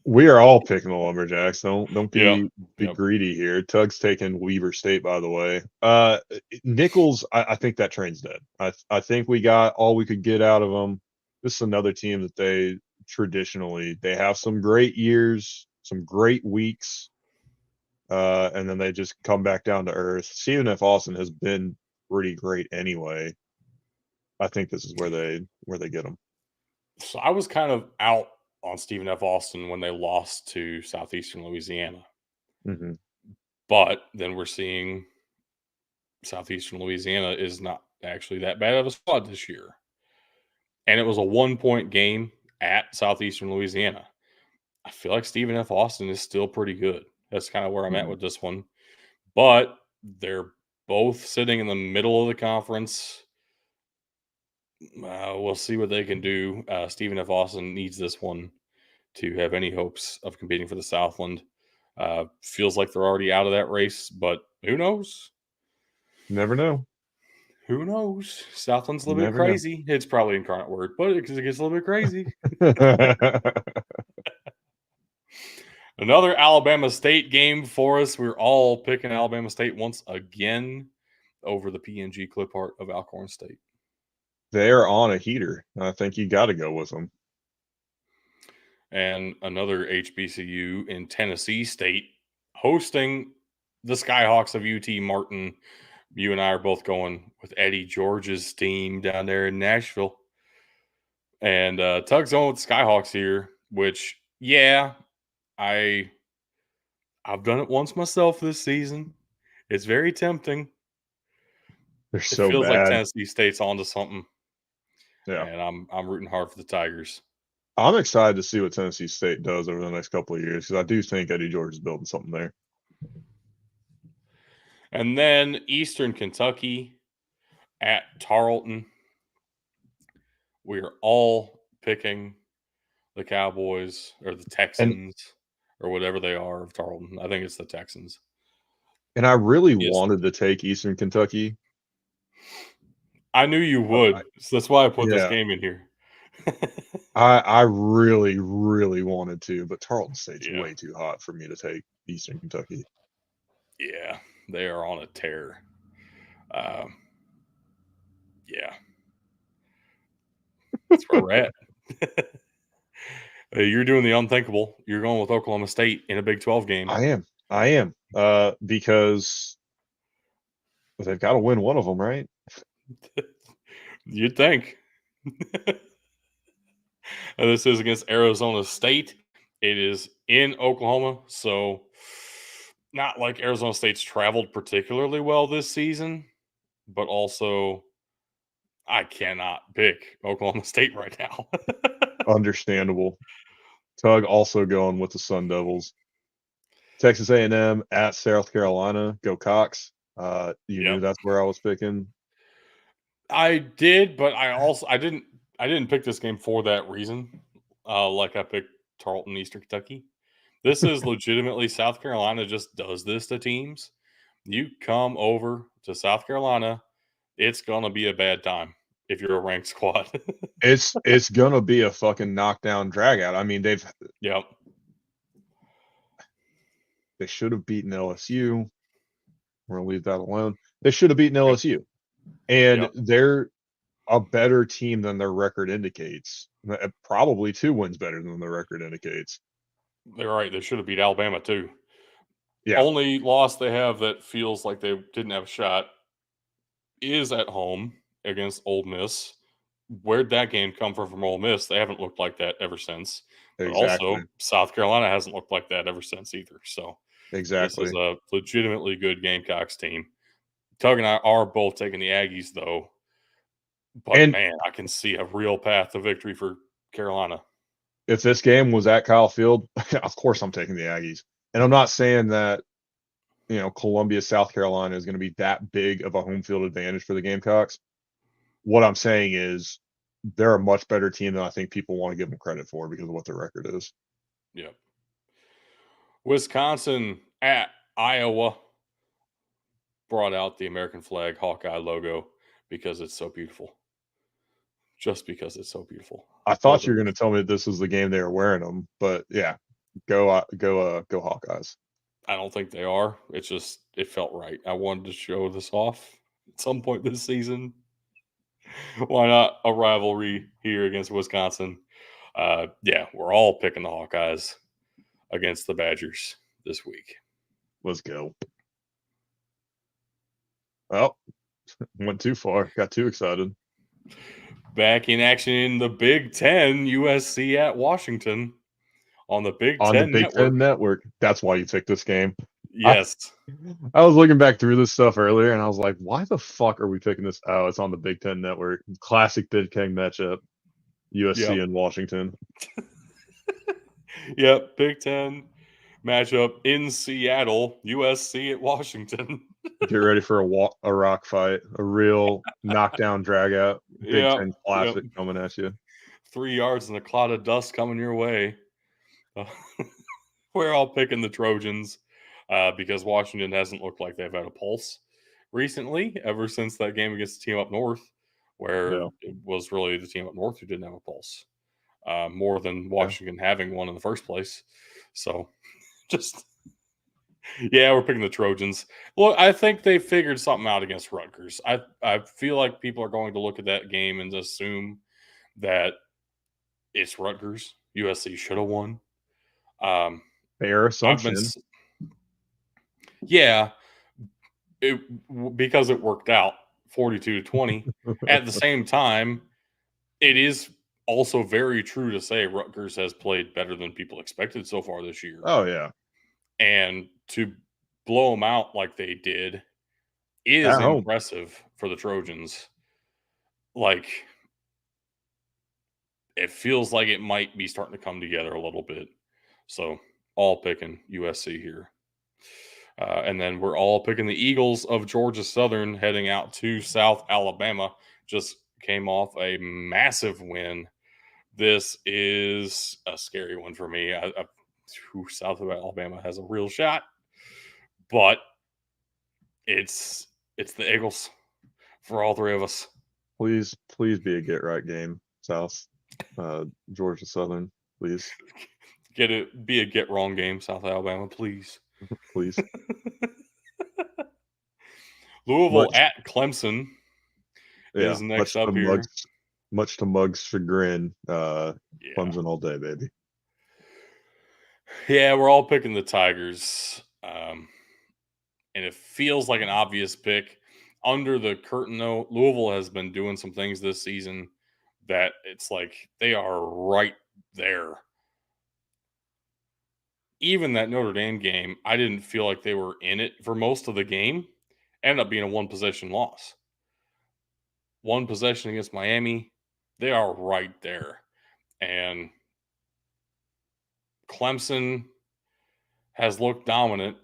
B: We are all picking the Lumberjacks. Don't be greedy here. Tug's taking Weber State, by the way. Nichols, I think that train's dead. I think we got all we could get out of them. This is another team that they traditionally, they have some great years, some great weeks, and then they just come back down to earth. Stephen F. Austin has been pretty great anyway. I think this is where they get them.
A: So I was kind of out on Stephen F. Austin when they lost to Southeastern Louisiana. But then we're seeing Southeastern Louisiana is not actually that bad of a squad this year. And it was a 1-point game at Southeastern Louisiana. I feel like Stephen F. Austin is still pretty good. That's kind of where I'm at with this one. But they're both sitting in the middle of the conference. We'll see what they can do. Stephen F. Austin needs this one to have any hopes of competing for the Southland. Feels like they're already out of that race, but who knows?
B: Never know.
A: Who knows? Southland's a little bit crazy. It's probably incarnate word, but it gets a little bit crazy. Another Alabama State game for us. We're all picking Alabama State once again over the PNG Clip Art of Alcorn State.
B: they're on a heater. I think you got to go with them.
A: And another HBCU in Tennessee State hosting the Skyhawks of UT Martin. You and I are both going with Eddie George's team down there in Nashville. And Tug's going with the Skyhawks here, which, yeah, I've done it once myself this season. It's very tempting.
B: They're
A: It
B: so
A: feels like
B: bad.
A: Tennessee State's onto something.
B: Yeah.
A: And I'm rooting hard for the Tigers.
B: I'm excited to see what Tennessee State does over the next couple of years because I do think Eddie George is building something there.
A: And then Eastern Kentucky at Tarleton. We are all picking the Cowboys or the Texans or whatever they are of Tarleton. I think it's the Texans.
B: And I really
A: Yes.
B: wanted to take Eastern Kentucky.
A: I knew you would. So that's why I put this game in here.
B: I really, really wanted to, but Tarleton State's way too hot for me to take Eastern Kentucky.
A: Yeah, they are on a tear. Yeah. That's where we're at. You're doing the unthinkable. You're going with Oklahoma State in a Big 12 game.
B: I am. Because they've got to win one of them, right?
A: You'd think. This is against Arizona State. It is in Oklahoma, so not like Arizona State's traveled particularly well this season, but also I cannot pick Oklahoma State right now.
B: Understandable. Tug also going with the Sun Devils. Texas A&M at South Carolina. Go Cox. You knew that's where I was picking.
A: I did, but I didn't pick this game for that reason. Like I picked Tarleton, Eastern Kentucky. This is legitimately South Carolina just does this to teams. You come over to South Carolina, it's gonna be a bad time if you're a ranked squad.
B: It's gonna be a fucking knockdown drag out. I mean, they should have beaten LSU. We're gonna leave that alone. They should have beaten LSU. And they're a better team than their record indicates. Probably 2 wins better than their record indicates.
A: They're right. They should have beat Alabama too.
B: Yeah.
A: Only loss they have that feels like they didn't have a shot is at home against Ole Miss. Where'd that game come from Ole Miss? They haven't looked like that ever since. But also, South Carolina hasn't looked like that ever since either. So this is a legitimately good Gamecocks team. Tug and I are both taking the Aggies, though. But, man, I can see a real path to victory for Carolina.
B: If this game was at Kyle Field, of course I'm taking the Aggies. And I'm not saying that, Columbia, South Carolina is going to be that big of a home field advantage for the Gamecocks. What I'm saying is they're a much better team than I think people want to give them credit for because of what their record is.
A: Yep. Wisconsin at Iowa brought out the American flag Hawkeye logo because it's so beautiful. Just because it's so beautiful.
B: I thought you were going to tell me that this was the game they were wearing them, but yeah, go Hawkeyes.
A: I don't think they are. It's just it felt right. I wanted to show this off at some point this season. Why not a rivalry here against Wisconsin? Yeah, we're all picking the Hawkeyes against the Badgers this week.
B: Let's go. Well, went too far. Got too excited.
A: Back in action in the Big Ten, USC at Washington on the Big
B: Ten Network. That's why you picked this game.
A: Yes.
B: I was looking back through this stuff earlier, and I was like, why the fuck are we picking this? Oh, it's on the Big Ten Network. Classic Big Ten matchup. USC and Washington.
A: Yep, Big Ten matchup in Seattle, USC at Washington.
B: Get ready for a rock fight, a real knockdown drag out. Big Ten classic coming at you.
A: 3 yards and a cloud of dust coming your way. We're all picking the Trojans because Washington hasn't looked like they've had a pulse recently, ever since that game against the team up north, where it was really the team up north who didn't have a pulse, more than Washington having one in the first place. So just Yeah, we're picking the Trojans. Well, I think they figured something out against Rutgers. I feel like people are going to look at that game and assume that it's Rutgers. USC should have won.
B: Fair
A: I've been,
B: assumption.
A: yeah, because it worked out 42-20. At the same time, it is also very true to say Rutgers has played better than people expected so far this year.
B: Oh yeah,
A: And to blow them out like they did is
B: at home.
A: impressive for the Trojans. Like, it feels like it might be starting to come together a little bit. So, all picking USC here. And then we're all picking the Eagles of Georgia Southern heading out to South Alabama. Just came off a massive win. This is a scary one for me. South Alabama has a real shot, but it's the Eagles for all three of us.
B: Please be a get right game, South Georgia Southern. Please,
A: Be a get wrong game, South Alabama, please.
B: please.
A: Louisville at Clemson is next up here.
B: Much to Mug's chagrin. Clemson all day, baby.
A: Yeah, we're all picking the Tigers. And it feels like an obvious pick. Under the curtain, though, Louisville has been doing some things this season that it's like they are right there. Even that Notre Dame game, I didn't feel like they were in it for most of the game. Ended up being a one-possession loss. One possession against Miami, they are right there. And Clemson has looked dominant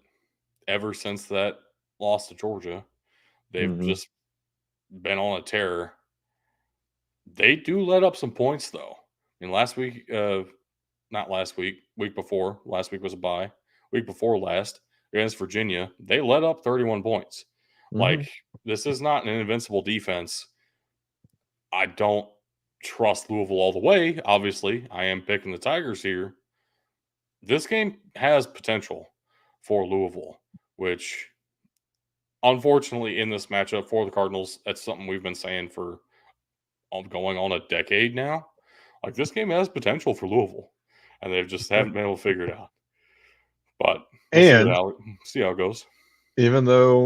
A: ever since that loss to Georgia. They've just been on a tear. They do let up some points, though. I mean, week before. Last week was a bye. Week before last, against Virginia, they let up 31 points. Like, this is not an invincible defense. I don't trust Louisville all the way. Obviously, I am picking the Tigers here. This game has potential for Louisville, which, unfortunately, in this matchup for the Cardinals, that's something we've been saying for going on a decade now. Like, this game has potential for Louisville, and they just haven't been able to figure it out. But we'll see how it goes.
B: Even though,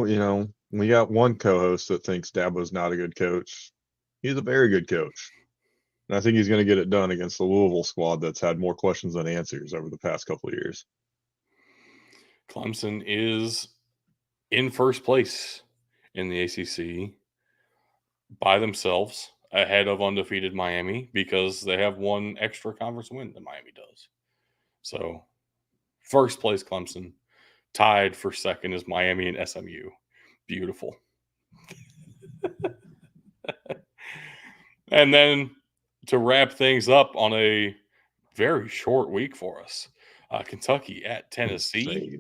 B: we got one co-host that thinks Dabo's not a good coach, he's a very good coach. And I think he's going to get it done against the Louisville squad that's had more questions than answers over the past couple of years.
A: Clemson is in first place in the ACC by themselves, ahead of undefeated Miami, because they have one extra conference win than Miami does. So, first place Clemson. Tied for second is Miami and SMU. Beautiful. And then to wrap things up on a very short week for us, Kentucky at Tennessee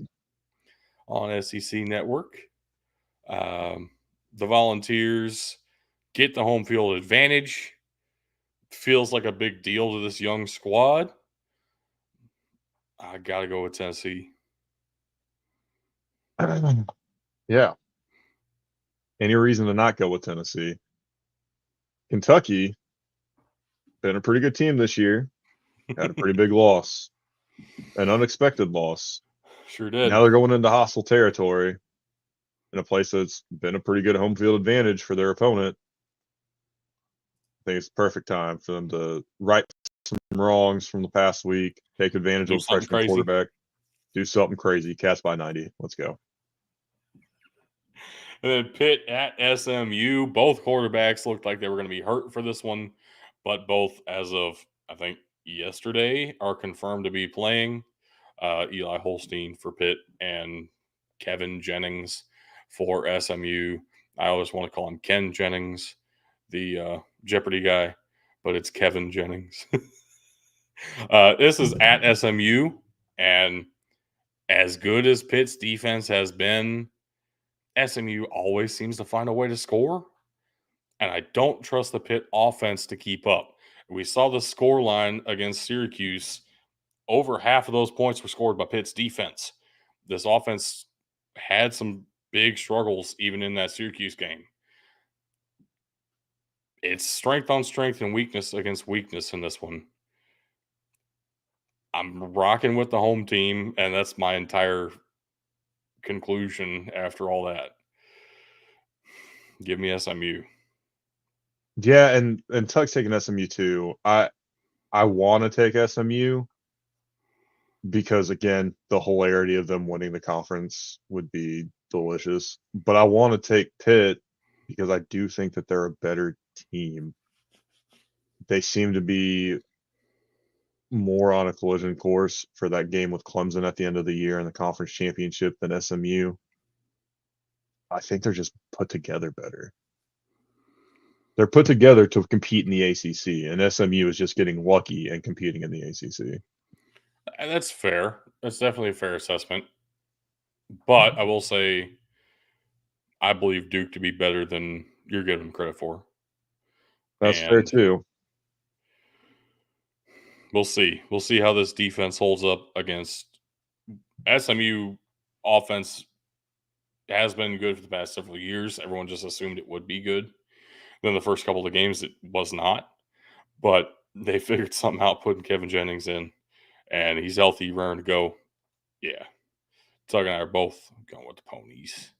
A: on SEC Network. The Volunteers get the home field advantage. Feels like a big deal to this young squad. I got to go with Tennessee.
B: Yeah. Any reason to not go with Tennessee? Kentucky, been a pretty good team this year. Had a pretty big loss. An unexpected loss.
A: Sure did.
B: Now they're going into hostile territory in a place that's been a pretty good home field advantage for their opponent. I think it's the perfect time for them to right some wrongs from the past week, take advantage of a freshman quarterback, do something crazy, Cats by 90. Let's go.
A: And then Pitt at SMU. Both quarterbacks looked like they were going to be hurt for this one, but both, as of, I think, yesterday, are confirmed to be playing. Eli Holstein for Pitt and Kevin Jennings for SMU. I always want to call him Ken Jennings, the Jeopardy guy, but it's Kevin Jennings. This is at SMU, and as good as Pitt's defense has been, SMU always seems to find a way to score, and I don't trust the Pitt offense to keep up. We saw the score line against Syracuse. Over half of those points were scored by Pitt's defense. this offense had some big struggles even in that Syracuse game. It's strength on strength and weakness against weakness in this one. I'm rocking with the home team, and that's my entire conclusion after all that. Give me SMU.
B: Yeah, and Tuck's taking SMU too. I want to take SMU because, again, the hilarity of them winning the conference would be delicious. But I want to take Pitt because I do think that they're a better team. They seem to be more on a collision course for that game with Clemson at the end of the year in the conference championship than SMU. I think they're just put together better. They're put together to compete in the ACC, and SMU is just getting lucky and competing in the ACC.
A: And that's fair. That's definitely a fair assessment. But I will say, I believe Duke to be better than you're giving them credit for.
B: That's fair too.
A: We'll see. We'll see how this defense holds up against SMU. Offense has been good for the past several years. Everyone just assumed it would be good. Then the first couple of games, it was not. But they figured something out putting Kevin Jennings in, and he's healthy, raring to go. Yeah. Tug and I are both going with the ponies.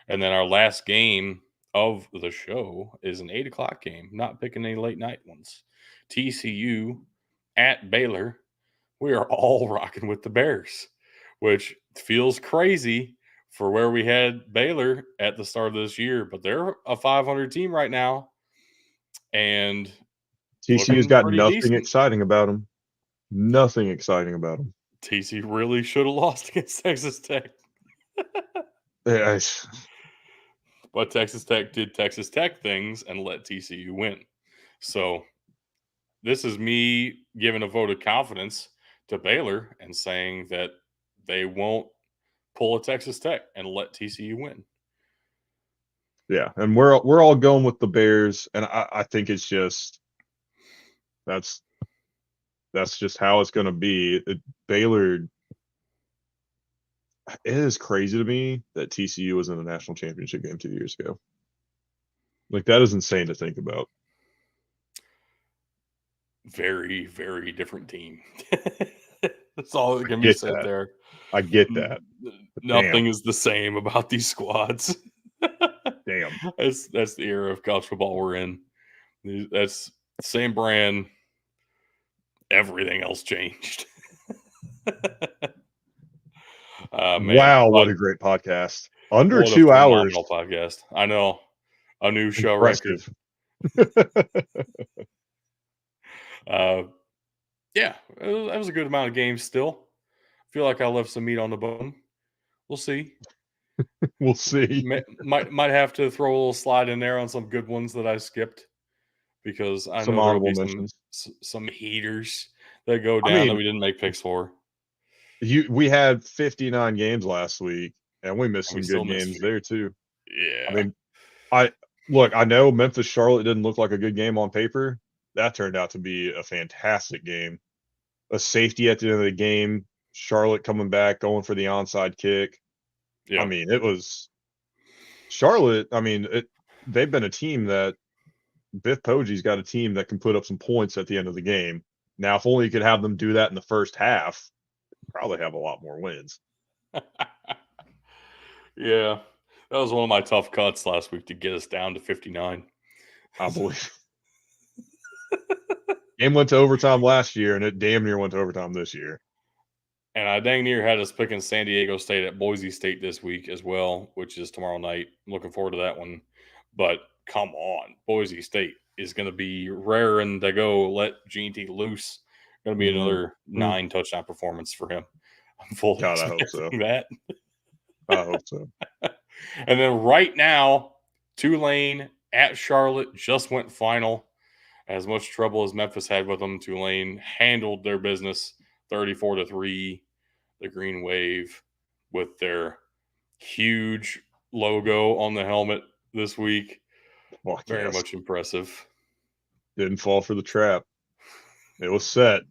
A: And then our last game of the show is an 8 o'clock game, not picking any late night ones. TCU at Baylor. We are all rocking with the Bears, which feels crazy for where we had Baylor at the start of this year, but they're a 500 team right now. And
B: TCU's got nothing
A: decent.
B: exciting about them. Nothing exciting about them.
A: TCU really should have lost against Texas Tech.
B: Yes.
A: But Texas Tech did Texas Tech things and let TCU win. So this is me giving a vote of confidence to Baylor and saying that they won't pull a Texas Tech and let TCU win.
B: Yeah, and we're all going with the Bears, and I think it's just that's just how it's going to be. Baylor. It is crazy to me that TCU was in the national championship game 2 years ago. Like, that is insane to think about.
A: Very, very different team. That's all that can be said there.
B: I get that.
A: Nothing is the same about these squads.
B: Damn.
A: That's the era of college football we're in. That's the same brand. Everything else changed.
B: Wow, what a great podcast. Under 2 hours.
A: Podcast. I know. A new show
B: record.
A: Yeah, that was a good amount of games still. I feel like I left some meat on the bone. We'll see.
B: We'll see.
A: Might have to throw a little slide in there on some good ones that I skipped, because I know there'll be some heaters that go down that we didn't make picks for.
B: We had 59 games last week, and we missed some good games there too.
A: Yeah.
B: I mean, I know Memphis Charlotte didn't look like a good game on paper. That turned out to be a fantastic game. A safety at the end of the game, Charlotte coming back, going for the onside kick. Yeah. I mean, it was Charlotte. I mean, they've been a team that Biff Poggi's got a team that can put up some points at the end of the game. Now, if only you could have them do that in the first half, probably have a lot more wins.
A: Yeah, that was one of my tough cuts last week to get us down to 59.
B: I believe. Game went to overtime last year, and it damn near went to overtime this year.
A: And I dang near had us picking San Diego State at Boise State this week as well, which is tomorrow night. I'm looking forward to that one. But come on, Boise State is going to be raring to go. Let Jeanty loose. Going to be another 9 touchdown performance for him. I'm fully expecting that.
B: I hope so.
A: And then right now, Tulane at Charlotte just went final. As much trouble as Memphis had with them, Tulane handled their business 34-3. The Green Wave with their huge logo on the helmet this week. Very much impressive.
B: Didn't fall for the trap. It was set.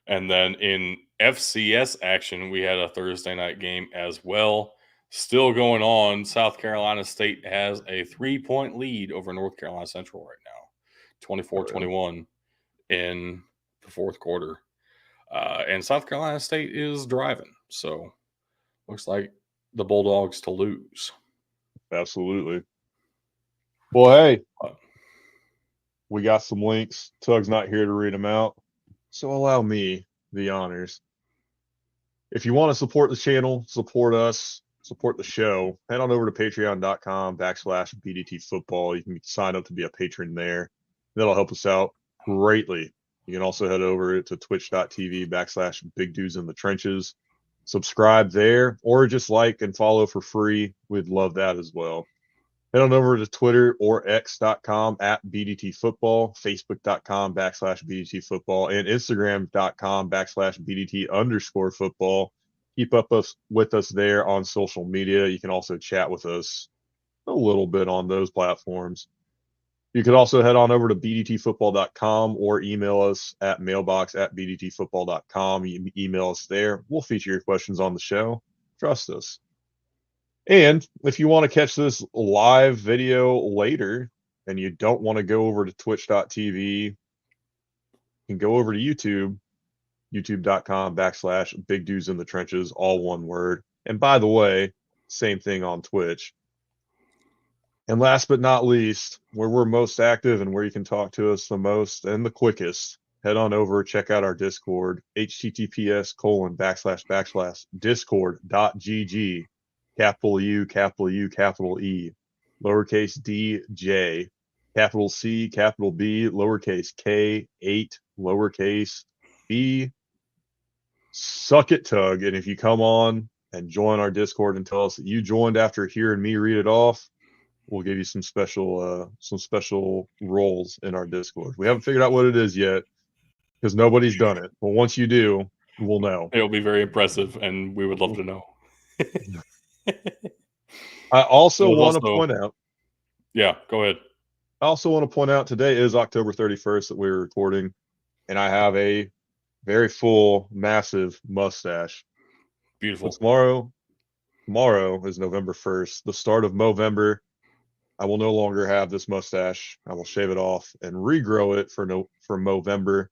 A: And then in FCS action, we had a Thursday night game as well. Still going on. South Carolina State has a 3-point lead over North Carolina Central right now, 24-21 in the fourth quarter. And South Carolina State is driving. So looks like the Bulldogs to lose.
B: Absolutely. Well, hey, we got some links. Tug's not here to read them out, so allow me the honors. If you want to support the channel, support us, support the show, head on over to patreon.com/BDT football. You can sign up to be a patron there. That'll help us out greatly. You can also head over to twitch.tv/Big Dudes in the Trenches. Subscribe there, or just like and follow for free. We'd love that as well. Head on over to Twitter or x.com/BDT football, facebook.com/BDT football, and instagram.com/BDT _football. Keep up with us there on social media. You can also chat with us a little bit on those platforms. You can also head on over to bdtfootball.com or email us at mailbox@bdtfootball.com. You can email us there. We'll feature your questions on the show. Trust us. And if you want to catch this live video later and you don't want to go over to twitch.tv, you can go over to YouTube, youtube.com/Big Dudes in the Trenches, all one word. And by the way, same thing on Twitch. And last but not least, where we're most active and where you can talk to us the most and the quickest, head on over, check out our Discord, https://discord.gg, capital U, capital E, lowercase DJ, capital C, capital B, lowercase K, 8, lowercase B. Suck it, Tug. And if you come on and join our Discord and tell us that you joined after hearing me read it off, we'll give you some special roles in our Discord. We haven't figured out what it is yet because nobody's done it. But once you do, we'll know.
A: It'll be very impressive, and we would love to know.
B: I also want to point out.
A: Yeah, go ahead.
B: I also want to point out today is October 31st that we're recording, and I have a very full, massive mustache.
A: Beautiful.
B: So tomorrow is November 1st, the start of Movember. I will no longer have this mustache. I will shave it off and regrow it for Movember,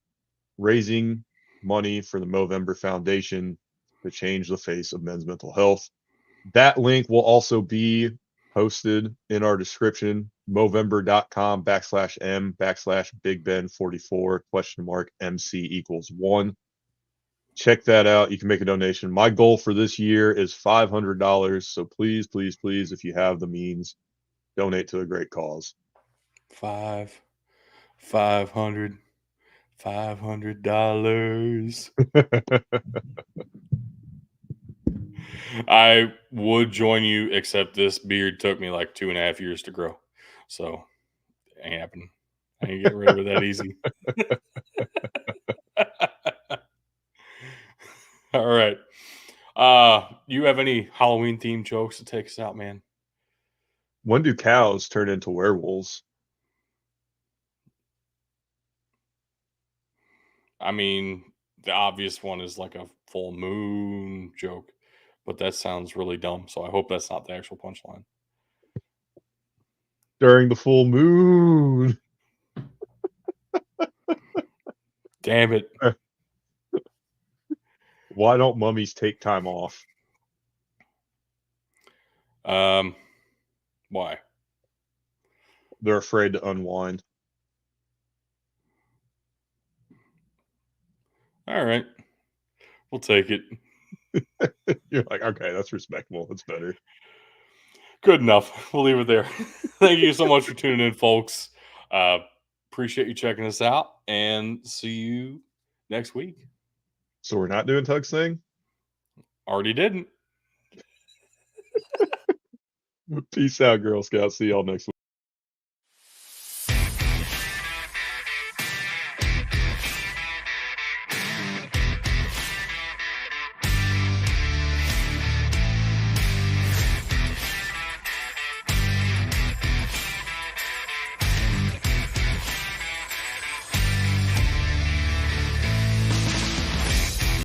B: raising money for the Movember Foundation to change the face of men's mental health. That link will also be posted in our description, movember.com/M/BigBen44 $MC=1. Check that out. You can make a donation. My goal for this year is $500. So please, please, please, if you have the means, donate to a great cause.
A: $500. I would join you, except this beard took me like 2.5 years to grow. So it ain't happening. I ain't getting rid of it that easy. All right. You have any Halloween themed jokes to take us out, man?
B: When do cows turn into werewolves?
A: I mean, the obvious one is like a full moon joke, but that sounds really dumb. So I hope that's not the actual punchline.
B: During the full moon.
A: Damn it.
B: Why don't mummies take time off?
A: Why?
B: They're afraid to unwind.
A: All right. We'll take it.
B: You're like, okay, that's respectable. That's better.
A: Good enough. We'll leave it there. Thank you so much for tuning in, folks. Appreciate you checking us out, and see you next week.
B: So we're not doing Tug's thing?
A: Already didn't.
B: Peace out, Girl Scouts. See y'all next week.